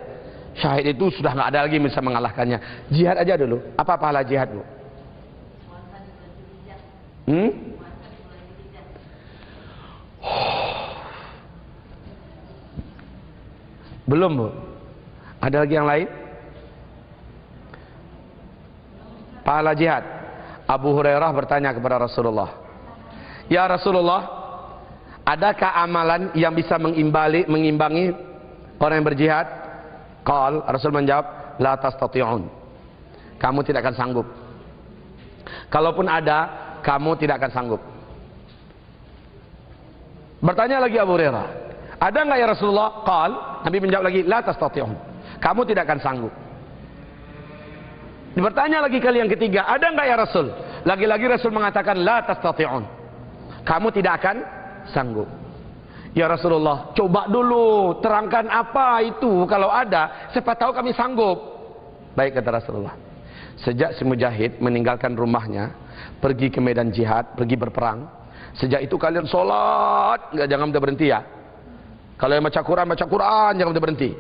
Syahid itu sudah nggak ada lagi yang bisa mengalahkannya. Jihad aja dulu. Apa pahala jihad, Bu? Belum, Bu. Ada lagi yang lain? Pahala jihad. Abu Hurairah bertanya kepada Rasulullah, ya Rasulullah, adakah amalan yang bisa mengimbangi orang yang berjihad? Qal, Rasul menjawab, la tastati'un. Kamu tidak akan sanggup. Kalaupun ada, kamu tidak akan sanggup. Bertanya lagi Abu Hurairah, ada enggak ya Rasulullah? Qal, Nabi menjawab lagi, la tastati'un. Kamu tidak akan sanggup. Bertanya lagi kali yang ketiga, ada enggak ya Rasul? Lagi-lagi Rasul mengatakan, la tastati'un. Kamu tidak akan sanggup. Ya Rasulullah, coba dulu terangkan apa itu, kalau ada siapa tahu kami sanggup. Baik, kata Rasulullah. Sejak si Mujahid meninggalkan rumahnya, pergi ke medan jihad, pergi berperang, sejak itu kalian sholat jangan berhenti ya. Kalau yang baca Quran jangan berhenti.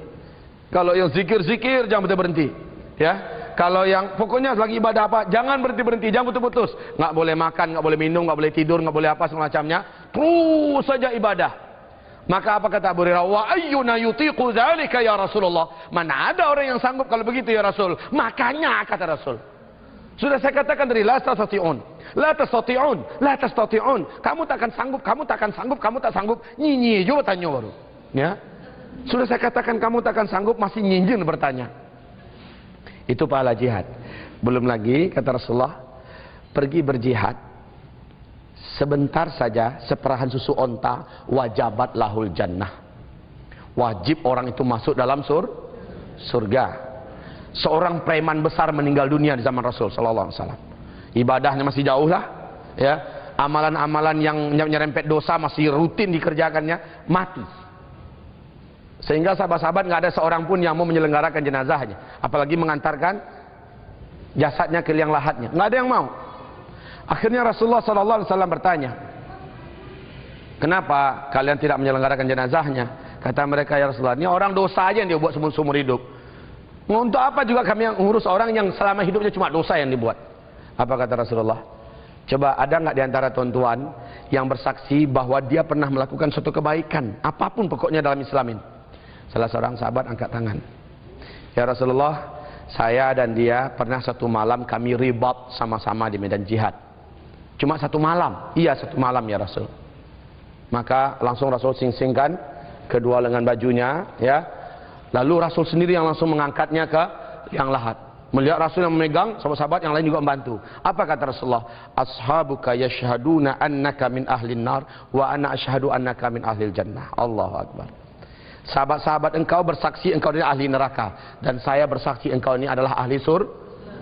Kalau yang zikir jangan berhenti ya. Kalau yang pokoknya lagi ibadah apa, jangan berhenti, jangan putus-putus. Nggak boleh makan, nggak boleh minum, nggak boleh tidur, nggak boleh apa semacamnya. Terus saja ibadah. Maka apa kata Abu Hurairah? Wa ayyuna yutiqu dzalika ya Rasulullah? Mana ada orang yang sanggup kalau begitu ya Rasul? Makanya kata Rasul, sudah saya katakan dari la tastati'un, la tastati'un, la tastati'un. Kamu takkan sanggup, kamu takkan sanggup, kamu tak sanggup. Nyinyi juga tanya baru. Ya. Sudah saya katakan kamu takkan sanggup, masih nyinjin bertanya. Itu pahala jihad. Belum lagi kata Rasulullah, pergi berjihad sebentar saja, seperahan susu onta, wajabat lahul jannah. Wajib orang itu masuk dalam surga. Seorang preman besar meninggal dunia di zaman Rasul sallallahu alaihi wasallam. Ibadahnya masih jauh lah, ya. Amalan-amalan yang nyerempet dosa masih rutin dikerjakannya, mati. Sehingga sahabat-sahabat nggak ada seorang pun yang mau menyelenggarakan jenazahnya, apalagi mengantarkan jasadnya ke liang lahatnya. Nggak ada yang mau. Akhirnya Rasulullah SAW bertanya, kenapa kalian tidak menyelenggarakan jenazahnya? Kata mereka, ya Rasulullah, ini orang dosa aja yang dia buat seumur hidup. Untuk apa juga kami yang ngurus orang yang selama hidupnya cuma dosa yang dibuat? Apa kata Rasulullah? Coba ada nggak di antara tuan-tuan yang bersaksi bahwa dia pernah melakukan suatu kebaikan, apapun pokoknya dalam Islam ini? Salah seorang sahabat angkat tangan. Ya Rasulullah, saya dan dia pernah satu malam kami ribat sama-sama di medan jihad. Cuma satu malam. Iya, satu malam ya Rasul. Maka langsung Rasul sing-singkan kedua lengan bajunya, ya. Lalu Rasul sendiri yang langsung mengangkatnya ke liang lahat. Melihat Rasul yang memegang, sahabat-sahabat yang lain juga membantu. Apa kata Rasulullah? Ashabuka yashhaduna annaka min ahlin nar wa ana ashhadu annaka min ahlil jannah. Allahu akbar. Sahabat-sahabat engkau bersaksi engkau ini ahli neraka, dan saya bersaksi engkau ini adalah ahli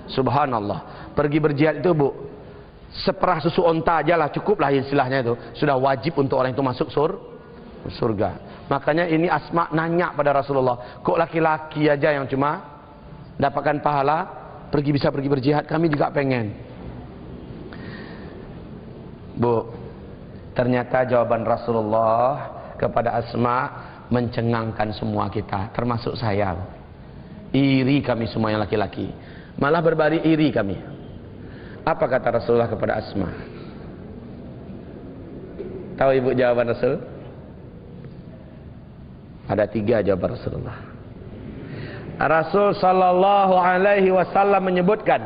Subhanallah. Pergi berjihad itu, Bu, seperah susu onta aja lah, cukup lah istilahnya itu. Sudah wajib untuk orang itu masuk surga. Makanya ini Asma nanya pada Rasulullah, kok laki-laki aja yang cuma dapatkan pahala, bisa pergi berjihad, kami juga pengen. Bu, ternyata jawaban Rasulullah kepada Asma mencengangkan semua kita, termasuk saya. Iri kami semua yang laki-laki, malah berbalik iri kami. Apa kata Rasulullah kepada Asma? Tahu ibu jawaban Rasul? Ada 3 jawaban Rasulullah. Rasul sallallahu alaihi wasallam menyebutkan,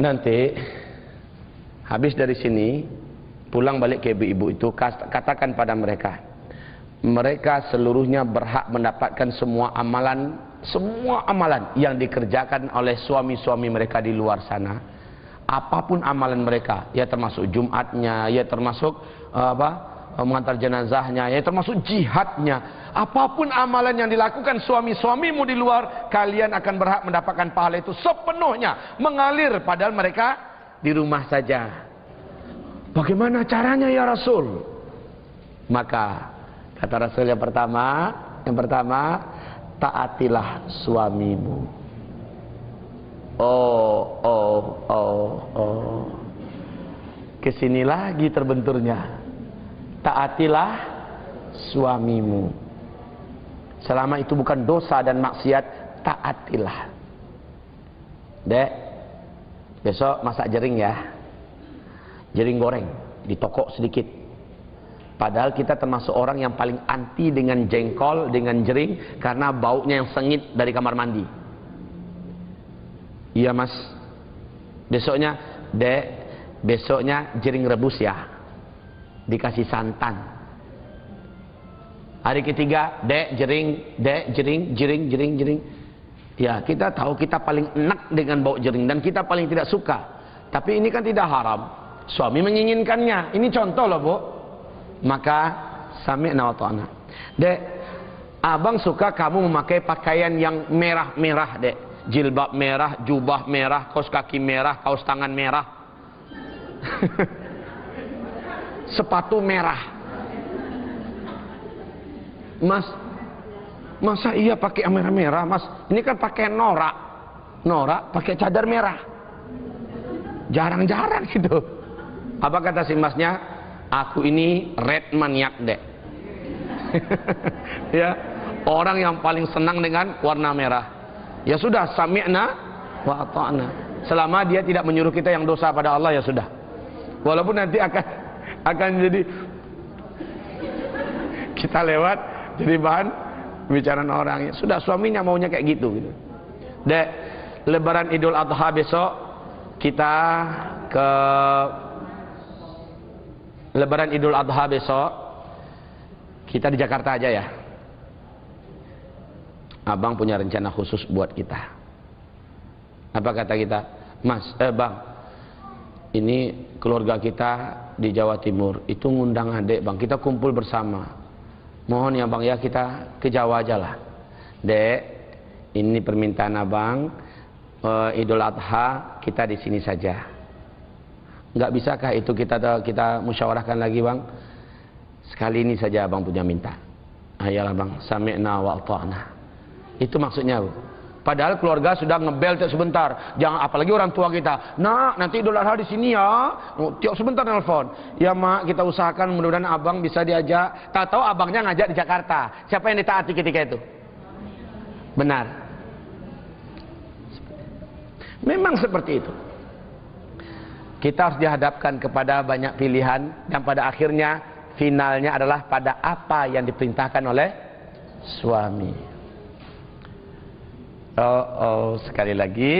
nanti habis dari sini pulang balik ke ibu-ibu itu, katakan pada mereka, mereka seluruhnya berhak mendapatkan semua amalan yang dikerjakan oleh suami-suami mereka di luar sana. Apapun amalan mereka, ya termasuk Jumatnya, ya termasuk mengantar jenazahnya, ya termasuk jihadnya. Apapun amalan yang dilakukan suami-suamimu di luar, kalian akan berhak mendapatkan pahala itu sepenuhnya mengalir, padahal mereka di rumah saja. Bagaimana caranya ya Rasul? Maka kata Rasul yang pertama, taatilah suamimu. Kesini lagi terbenturnya. Taatilah suamimu. Selama itu bukan dosa dan maksiat, taatilah. Dek, besok masak jering ya. Jering goreng, ditokok sedikit. Padahal kita termasuk orang yang paling anti dengan jengkol, dengan jering, karena baunya yang sengit dari kamar mandi. Iya mas, besoknya, dek, besoknya jering rebus ya, dikasih santan. Hari ketiga, dek, jering. Ya, kita tahu kita paling enak dengan bau jering dan kita paling tidak suka. Tapi ini kan tidak haram. Suami menginginkannya. Ini contoh loh, Bu. Maka sami'na wa ta'na. Dek, abang suka kamu memakai pakaian yang merah-merah, dek. Jilbab merah, jubah merah, kaos kaki merah, kaos tangan merah. Sepatu merah. Mas, masa iya pakai merah-merah, Mas? Ini kan pakai norak. Norak pakai cadar merah. Jarang-jarang gitu. Apa kata si masnya? Aku ini red maniak, dek. Ya, orang yang paling senang dengan warna merah. Ya sudah, sami'na wa ata'na. Selama dia tidak menyuruh kita yang dosa pada Allah, ya sudah. Walaupun nanti akan jadi kita lewat jadi bahan pembicaraan orang. Ya sudah, suaminya maunya kayak gitu. Dek, Lebaran Idul Adha besok kita ke Lebaran Idul Adha besok kita di Jakarta aja ya. Abang punya rencana khusus buat kita. Apa kata kita? Mas, bang, ini keluarga kita di Jawa Timur itu ngundang adik bang, kita kumpul bersama. Mohon ya bang ya, kita ke Jawa aja lah. Dek, ini permintaan abang, Idul Adha kita di sini saja. Nggak bisakah itu kita musyawarahkan lagi bang? Sekali ini saja abang punya minta. Ayolah bang, sami'na wa ata'na. Itu maksudnya, Bu. Padahal keluarga sudah ngebel tiap sebentar. Jangan, apalagi orang tua kita. Nak, nanti Idul Adha di sini ya. Tiap sebentar nelfon. Ya mak, kita usahakan mudah-mudahan abang bisa diajak. Tahu-tahu abangnya ngajak di Jakarta. Siapa yang ditaati ketika itu? Benar. Memang seperti itu. Kita harus dihadapkan kepada banyak pilihan dan pada akhirnya finalnya adalah pada apa yang diperintahkan oleh suami. Sekali lagi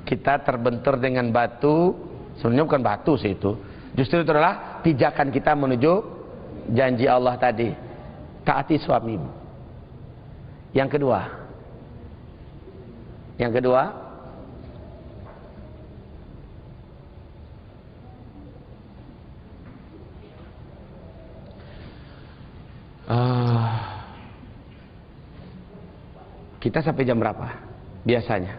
kita terbentur dengan batu. Sebenarnya bukan batu sih itu. Justru itu adalah pijakan kita menuju janji Allah tadi. Taati suamimu. Yang kedua, kita sampai jam berapa? Biasanya.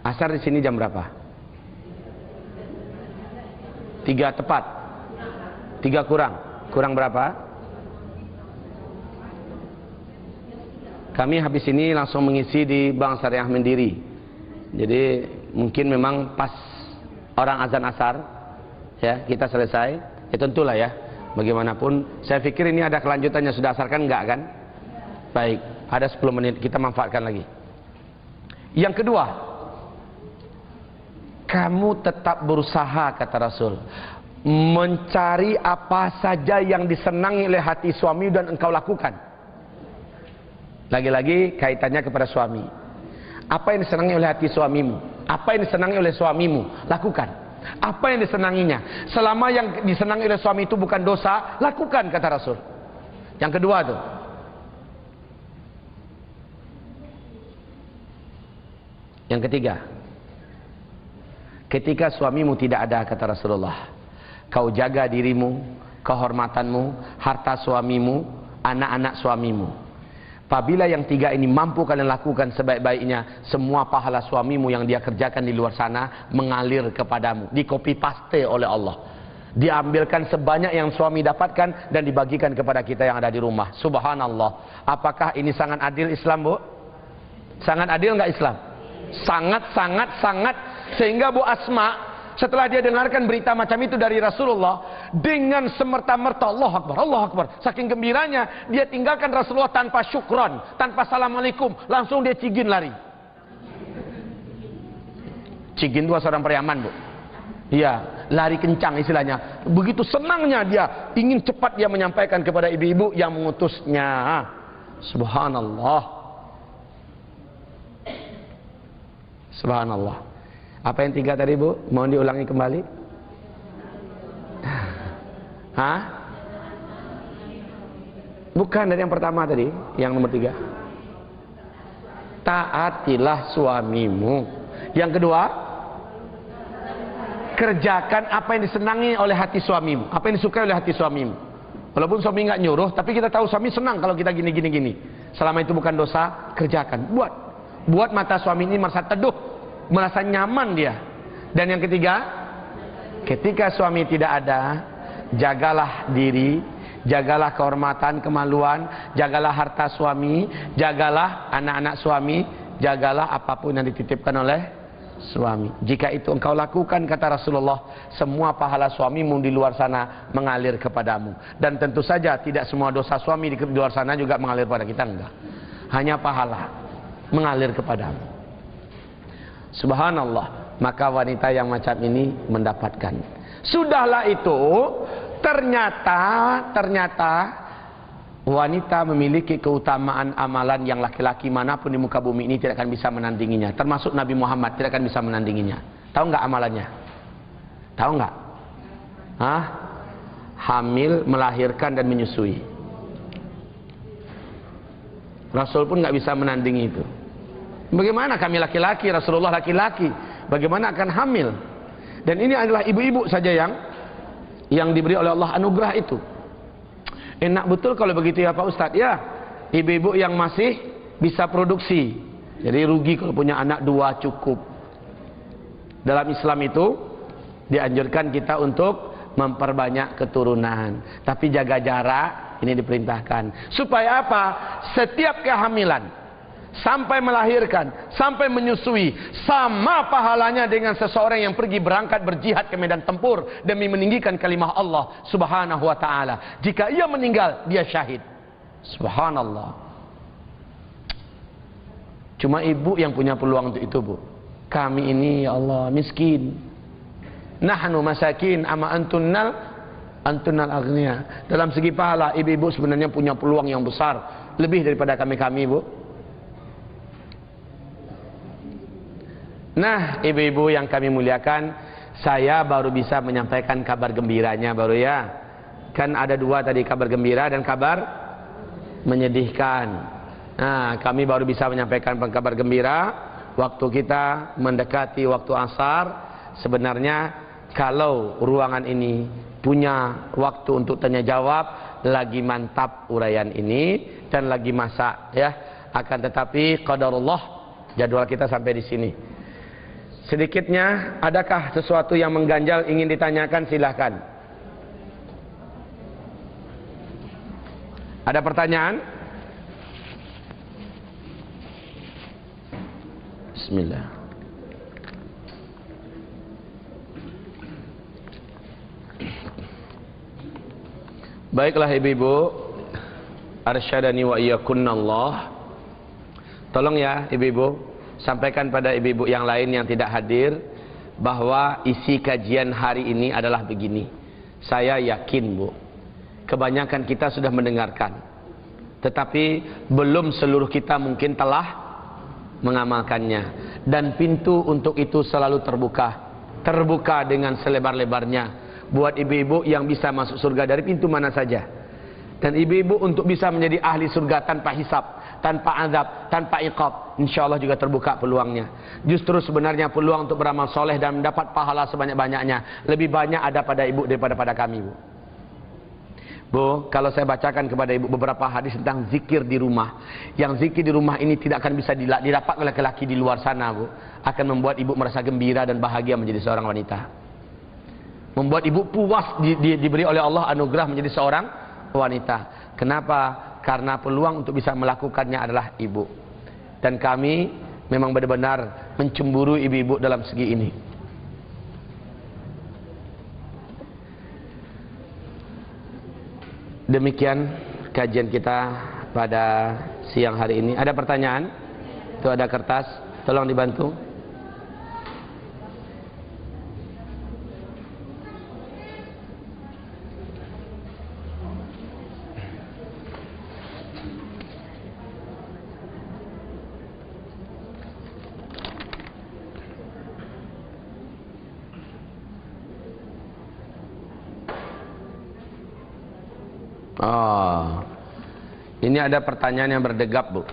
Asar di sini jam berapa? 3 tepat. 3 kurang. Kurang berapa? Kami habis ini langsung mengisi di Bank Syariah Mandiri. Jadi mungkin memang pas orang azan asar, ya kita selesai. Ya tentulah ya. Bagaimanapun, saya pikir ini ada kelanjutannya. Sudah asar kan? Enggak kan? Baik, ada 10 menit kita manfaatkan lagi. Yang kedua, kamu tetap berusaha, kata Rasul, mencari apa saja yang disenangi oleh hati suami dan engkau lakukan. Lagi-lagi kaitannya kepada suami. Apa yang disenangi oleh hati suamimu? Apa yang disenangi oleh suamimu? Lakukan. Apa yang disenanginya? Selama yang disenangi oleh suami itu bukan dosa, lakukan, kata Rasul. Yang kedua tuh. Yang ketiga, ketika suamimu tidak ada, kata Rasulullah, kau jaga dirimu, kehormatanmu, harta suamimu, anak-anak suamimu. Apabila yang 3 ini mampu kalian lakukan sebaik-baiknya, semua pahala suamimu yang dia kerjakan di luar sana mengalir kepadamu, di copy paste oleh Allah. Diambilkan sebanyak yang suami dapatkan dan dibagikan kepada kita yang ada di rumah. Subhanallah. Apakah ini sangat adil Islam, Bu? Sangat adil nggak Islam? Sangat. Sehingga Bu Asma, setelah dia dengarkan berita macam itu dari Rasulullah, dengan semerta-merta Allah Akbar, saking gembiranya, dia tinggalkan Rasulullah tanpa syukron, tanpa assalamualaikum, langsung dia cigin lari. Cigin itu seorang periaman, Bu. Iya, lari kencang istilahnya. Begitu senangnya dia, ingin cepat dia menyampaikan kepada ibu-ibu yang mengutusnya. Subhanallah. Subhanallah. Apa yang 3 tadi, Bu? Mohon diulangi kembali. Hah? Bukan dari yang pertama tadi, yang nomor 3. Taatilah suamimu. Yang kedua, kerjakan apa yang disenangi oleh hati suamimu, apa yang disukai oleh hati suamimu. Walaupun suami nggak nyuruh, tapi kita tahu suami senang kalau kita gini. Selama itu bukan dosa, kerjakan. Buat mata suami ini merasa teduh, merasa nyaman dia. Dan yang ketiga, ketika suami tidak ada, jagalah diri, jagalah kehormatan, kemaluan, jagalah harta suami, jagalah anak-anak suami, jagalah apapun yang dititipkan oleh suami. Jika itu engkau lakukan, kata Rasulullah, semua pahala suamimu di luar sana mengalir kepadamu. Dan tentu saja tidak semua dosa suami di luar sana juga mengalir pada kita, enggak. Hanya pahala mengalir kepadamu. Subhanallah. Maka wanita yang macam ini mendapatkan. Sudahlah itu, ternyata wanita memiliki keutamaan amalan yang laki-laki manapun di muka bumi ini tidak akan bisa menandinginya. Termasuk Nabi Muhammad tidak akan bisa menandinginya. Tahu nggak amalannya? Tahu nggak? Hah? Hamil, melahirkan dan menyusui. Rasul pun nggak bisa menandingi itu. Bagaimana kami laki-laki, Rasulullah laki-laki, bagaimana akan hamil? Dan ini adalah ibu-ibu saja yang diberi oleh Allah anugerah itu. Enak betul kalau begitu ya Pak Ustadz. Ya, ibu-ibu yang masih bisa produksi. Jadi rugi kalau punya anak 2 cukup. Dalam Islam itu dianjurkan kita untuk memperbanyak keturunan. Tapi jaga jarak, ini diperintahkan. Supaya apa? Setiap kehamilan, sampai melahirkan, sampai menyusui, sama pahalanya dengan seseorang yang pergi berangkat berjihad ke medan tempur demi meninggikan kalimah Allah Subhanahu wa ta'ala. Jika ia meninggal, dia syahid. Subhanallah. Cuma ibu yang punya peluang untuk itu, Bu. Kami ini, ya Allah, miskin. Nahnu masakin ama antunnal aghnia. Dalam segi pahala, ibu-ibu sebenarnya punya peluang yang besar, lebih daripada kami-kami, Bu. Nah, ibu-ibu yang kami muliakan, saya baru bisa menyampaikan kabar gembiranya baru ya. Kan ada 2 tadi, kabar gembira dan kabar menyedihkan. Nah, kami baru bisa menyampaikan kabar gembira. Waktu kita mendekati waktu asar. Sebenarnya kalau ruangan ini punya waktu untuk tanya jawab, lagi mantap uraian ini dan lagi masak ya. Akan tetapi qadarullah, jadwal kita sampai di sini. Sedikitnya, adakah sesuatu yang mengganjal ingin ditanyakan? Silahkan. Ada pertanyaan? Bismillah. Baiklah ibu-ibu, arsyadani wa iyyakunnallah. Tolong ya ibu-ibu, sampaikan pada ibu-ibu yang lain yang tidak hadir bahwa isi kajian hari ini adalah begini. Saya yakin, Bu, kebanyakan kita sudah mendengarkan, tetapi belum seluruh kita mungkin telah mengamalkannya. Dan pintu untuk itu selalu terbuka dengan selebar-lebarnya buat ibu-ibu yang bisa masuk surga dari pintu mana saja. Dan ibu-ibu untuk bisa menjadi ahli surga tanpa hisab, tanpa azab, tanpa iqab, insyaallah juga terbuka peluangnya. Justru sebenarnya peluang untuk beramal soleh dan mendapat pahala sebanyak-banyaknya lebih banyak ada pada ibu daripada pada kami, Bu. Bu, kalau saya bacakan kepada ibu beberapa hadis tentang zikir di rumah, yang zikir di rumah ini tidak akan bisa didapat oleh laki-laki di luar sana, Bu, akan membuat ibu merasa gembira dan bahagia menjadi seorang wanita. Membuat ibu puas diberi oleh Allah anugerah menjadi seorang wanita. Kenapa? Karena peluang untuk bisa melakukannya adalah ibu. Dan kami memang benar-benar mencemburu ibu-ibu dalam segi ini. Demikian kajian kita pada siang hari ini. Ada pertanyaan? Itu ada kertas, tolong dibantu. Ini ada pertanyaan yang berdegap, Bu.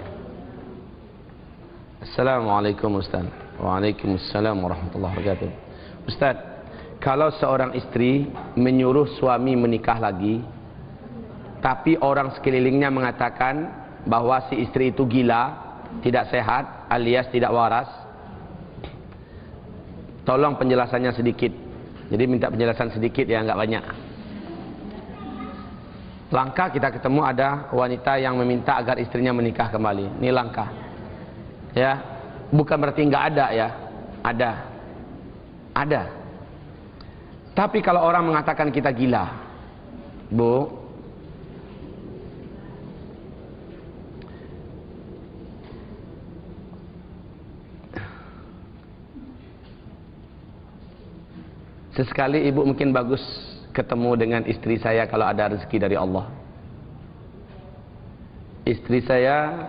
Assalamualaikum Ustaz. Waalaikumsalam warahmatullahi wabarakatuh. Ustaz, kalau seorang istri menyuruh suami menikah lagi, tapi orang sekelilingnya mengatakan bahwa si istri itu gila, tidak sehat, alias tidak waras, tolong penjelasannya sedikit. Jadi minta penjelasan sedikit ya, nggak banyak. Langkah kita ketemu ada wanita yang meminta agar istrinya menikah kembali. Ini langkah. Ya, bukan berarti nggak ada ya. Ada. Tapi kalau orang mengatakan kita gila, Bu, sesekali ibu mungkin bagus ketemu dengan istri saya kalau ada rezeki dari Allah. Istri saya,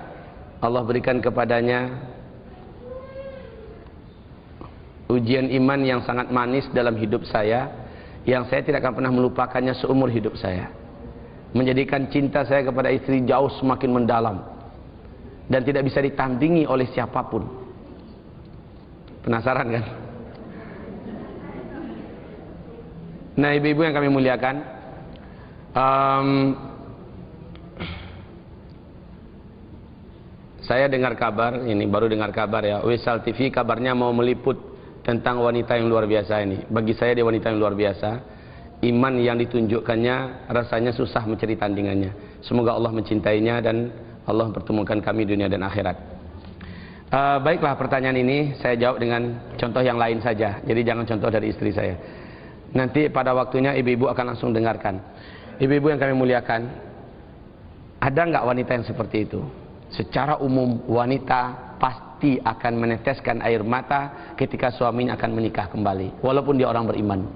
Allah berikan kepadanya ujian iman yang sangat manis dalam hidup saya, yang saya tidak akan pernah melupakannya seumur hidup saya. Menjadikan cinta saya kepada istri jauh semakin mendalam dan tidak bisa ditandingi oleh siapapun. Penasaran kan? Nah, ibu-ibu yang kami muliakan, saya dengar kabar, ini baru dengar kabar ya, Wisal TV kabarnya mau meliput tentang wanita yang luar biasa ini. Bagi saya dia wanita yang luar biasa. Iman yang ditunjukkannya rasanya susah mencari tandingannya. Semoga Allah mencintainya dan Allah mempertemukan kami dunia dan akhirat. Baiklah, pertanyaan ini saya jawab dengan contoh yang lain saja. Jadi jangan contoh dari istri saya. Nanti pada waktunya ibu-ibu akan langsung dengarkan. Ibu-ibu yang kami muliakan, ada nggak wanita yang seperti itu? Secara umum wanita pasti akan meneteskan air mata ketika suaminya akan menikah kembali, walaupun dia orang beriman.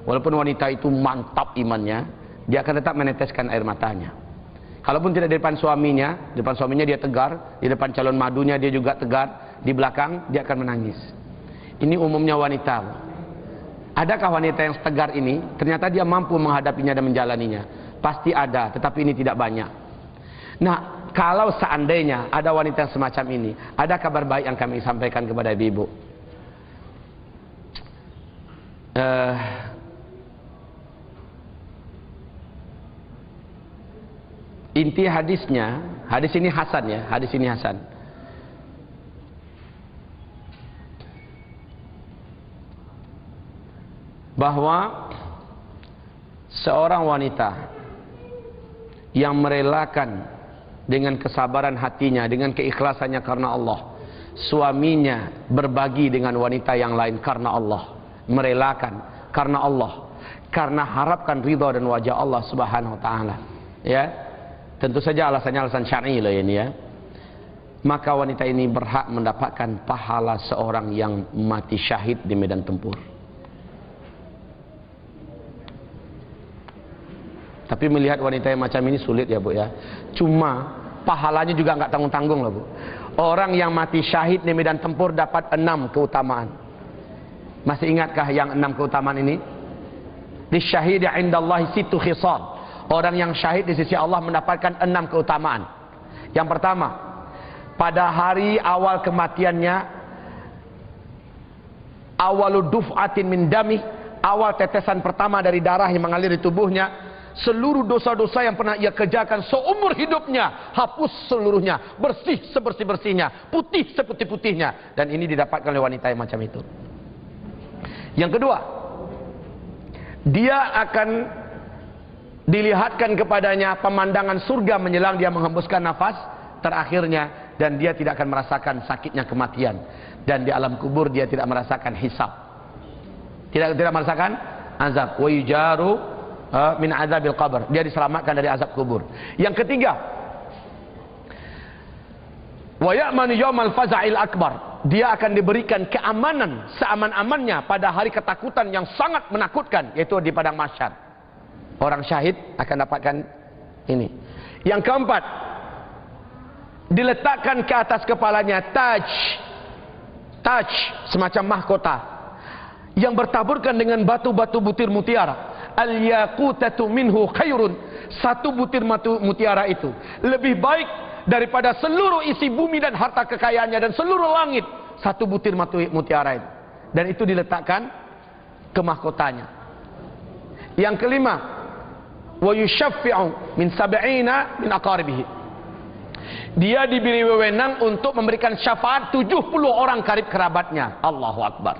Walaupun wanita itu mantap imannya, dia akan tetap meneteskan air matanya. Kalaupun tidak di depan suaminya dia tegar, di depan calon madunya dia juga tegar, di belakang dia akan menangis. Ini umumnya wanita. Adakah wanita yang tegar ini ternyata dia mampu menghadapinya dan menjalaninya? Pasti ada, tetapi ini tidak banyak. Nah, kalau seandainya ada wanita yang semacam ini, ada kabar baik yang kami sampaikan kepada ibu-ibu. Inti hadisnya, hadis ini hasan ya, hadis ini hasan. Bahwa seorang wanita yang merelakan dengan kesabaran hatinya, dengan keikhlasannya karena Allah, suaminya berbagi dengan wanita yang lain karena Allah, merelakan karena Allah, karena harapkan ridha dan wajah Allah Subhanahu wa taala. Ya. Tentu saja alasannya alasan syar'i loh ini ya. Maka wanita ini berhak mendapatkan pahala seorang yang mati syahid di medan tempur. Tapi melihat wanita yang macam ini sulit ya Bu ya. Cuma pahalanya juga nggak tanggung-tanggung loh Bu. Orang yang mati syahid di medan tempur dapat 6 keutamaan. Masih ingatkah yang 6 keutamaan ini? Disyahidi indallahi situ khisal. Orang yang syahid di sisi Allah mendapatkan 6 keutamaan. Yang pertama, pada hari awal kematiannya, awalu duf'atin min dami, awal tetesan pertama dari darah yang mengalir di tubuhnya, seluruh dosa-dosa yang pernah ia kerjakan seumur hidupnya hapus seluruhnya, bersih sebersih-bersihnya, putih seputih-putihnya. Dan ini didapatkan oleh wanita yang macam itu. Yang kedua, dia akan dilihatkan kepadanya pemandangan surga menjelang dia menghembuskan nafas terakhirnya, dan dia tidak akan merasakan sakitnya kematian, dan di alam kubur dia tidak merasakan hisab, tidak merasakan azab. Wa yujaru min azabil qabr, dia diselamatkan dari azab kubur. Yang ketiga, wa ya'manu yaumal faza'il akbar, dia akan diberikan keamanan seaman-amannya pada hari ketakutan yang sangat menakutkan, yaitu di padang mahsyar. Orang syahid akan dapatkan ini. Yang keempat, diletakkan ke atas kepalanya taj semacam mahkota yang bertaburkan dengan batu-batu butir mutiara. Al-yaqutatu minhu khairun, satu butir mutiara itu lebih baik daripada seluruh isi bumi dan harta kekayaannya dan seluruh langit. Satu butir mutiara itu, dan itu diletakkan ke mahkotanya. Yang kelima, wa yushaffi'u min sab'ina min aqaribihi, dia diberi wewenang untuk memberikan syafaat 70 orang karib kerabatnya. Allahu Akbar.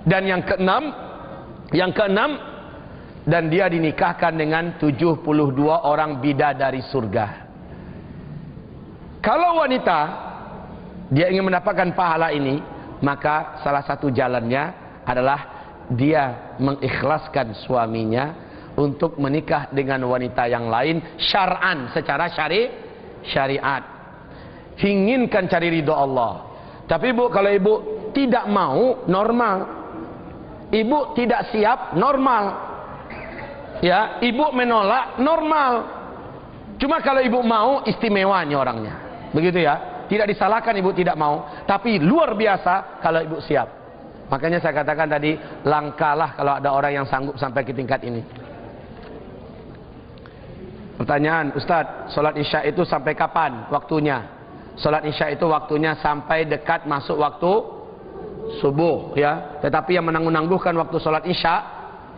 Dan yang keenam, dan dia dinikahkan dengan 72 orang bidadari surga. Kalau wanita dia ingin mendapatkan pahala ini, maka salah satu jalannya adalah dia mengikhlaskan suaminya untuk menikah dengan wanita yang lain syar'an, secara syariat. Inginkan cari ridho Allah. Tapi ibu, kalau ibu tidak mau, normal. Ibu tidak siap, normal. Ya, ibu menolak, normal. Cuma kalau ibu mau, istimewanya orangnya. Begitu ya. Tidak disalahkan ibu tidak mau, tapi luar biasa kalau ibu siap. Makanya saya katakan tadi, langkalah kalau ada orang yang sanggup sampai ke tingkat ini. Pertanyaan, Ustadz, sholat isya itu sampai kapan waktunya? Sholat isya itu waktunya sampai dekat masuk waktu subuh, ya. Tetapi yang menangguh-nangguhkan waktu sholat isya,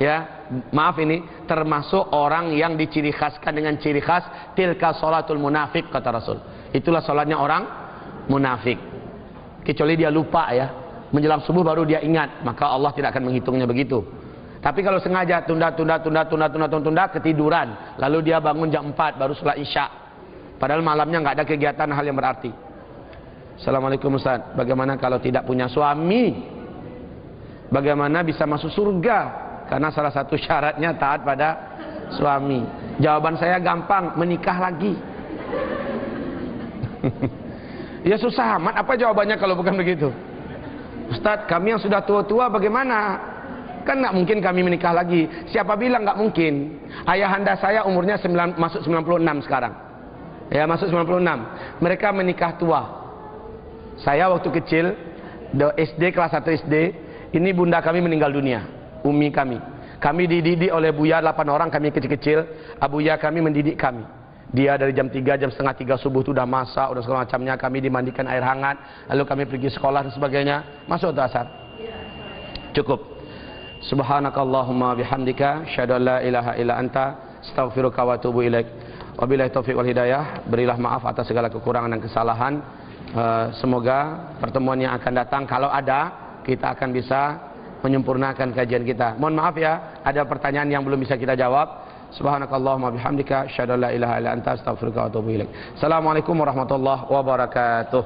ya, maaf ini, termasuk orang yang diciri khaskan dengan ciri khas tilka sholatul munafik, kata Rasul. Itulah sholatnya orang munafik. Kecuali dia lupa, ya, menjelang subuh baru dia ingat, maka Allah tidak akan menghitungnya begitu. Tapi kalau sengaja tunda, ketiduran, lalu dia bangun jam 4 baru sholat isya, padahal malamnya nggak ada kegiatan hal yang berarti. Assalamualaikum Ustaz, bagaimana kalau tidak punya suami? Bagaimana bisa masuk surga? Karena salah satu syaratnya taat pada suami. Jawaban saya gampang, menikah lagi. Ya susah amat, apa jawabannya kalau bukan begitu? Ustaz, kami yang sudah tua-tua bagaimana? Kan nggak mungkin kami menikah lagi. Siapa bilang nggak mungkin? Ayahanda saya umurnya masuk 96 sekarang. Ya, masuk 96. Mereka menikah tua. Saya waktu kecil, SD, kelas 1 SD, ini bunda kami meninggal dunia, umi kami. Kami dididik oleh Buya 8 orang, kami kecil-kecil. Abuya kami mendidik kami. Dia dari jam 3, jam setengah 3 subuh itu udah masak, udah segala macamnya. Kami dimandikan air hangat, lalu kami pergi sekolah dan sebagainya. Masuk atau asar? Cukup. Subhanakallahumma bihamdika, asyhadu an la ilaha illa anta, astaghfiruka wa atubu ilaik. Wabillahi taufiq wal hidayah. Berilah maaf atas segala kekurangan dan kesalahan. Semoga pertemuan yang akan datang, kalau ada, kita akan bisa menyempurnakan kajian kita. Mohon maaf ya, ada pertanyaan yang belum bisa kita jawab. Subhanakallahumma bihamdika, asyhadu an la ilaha illa anta, astaghfiruka wa atubu ilaik. Assalamualaikum warahmatullahi wabarakatuh.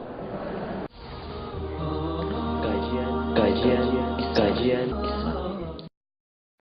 Kajian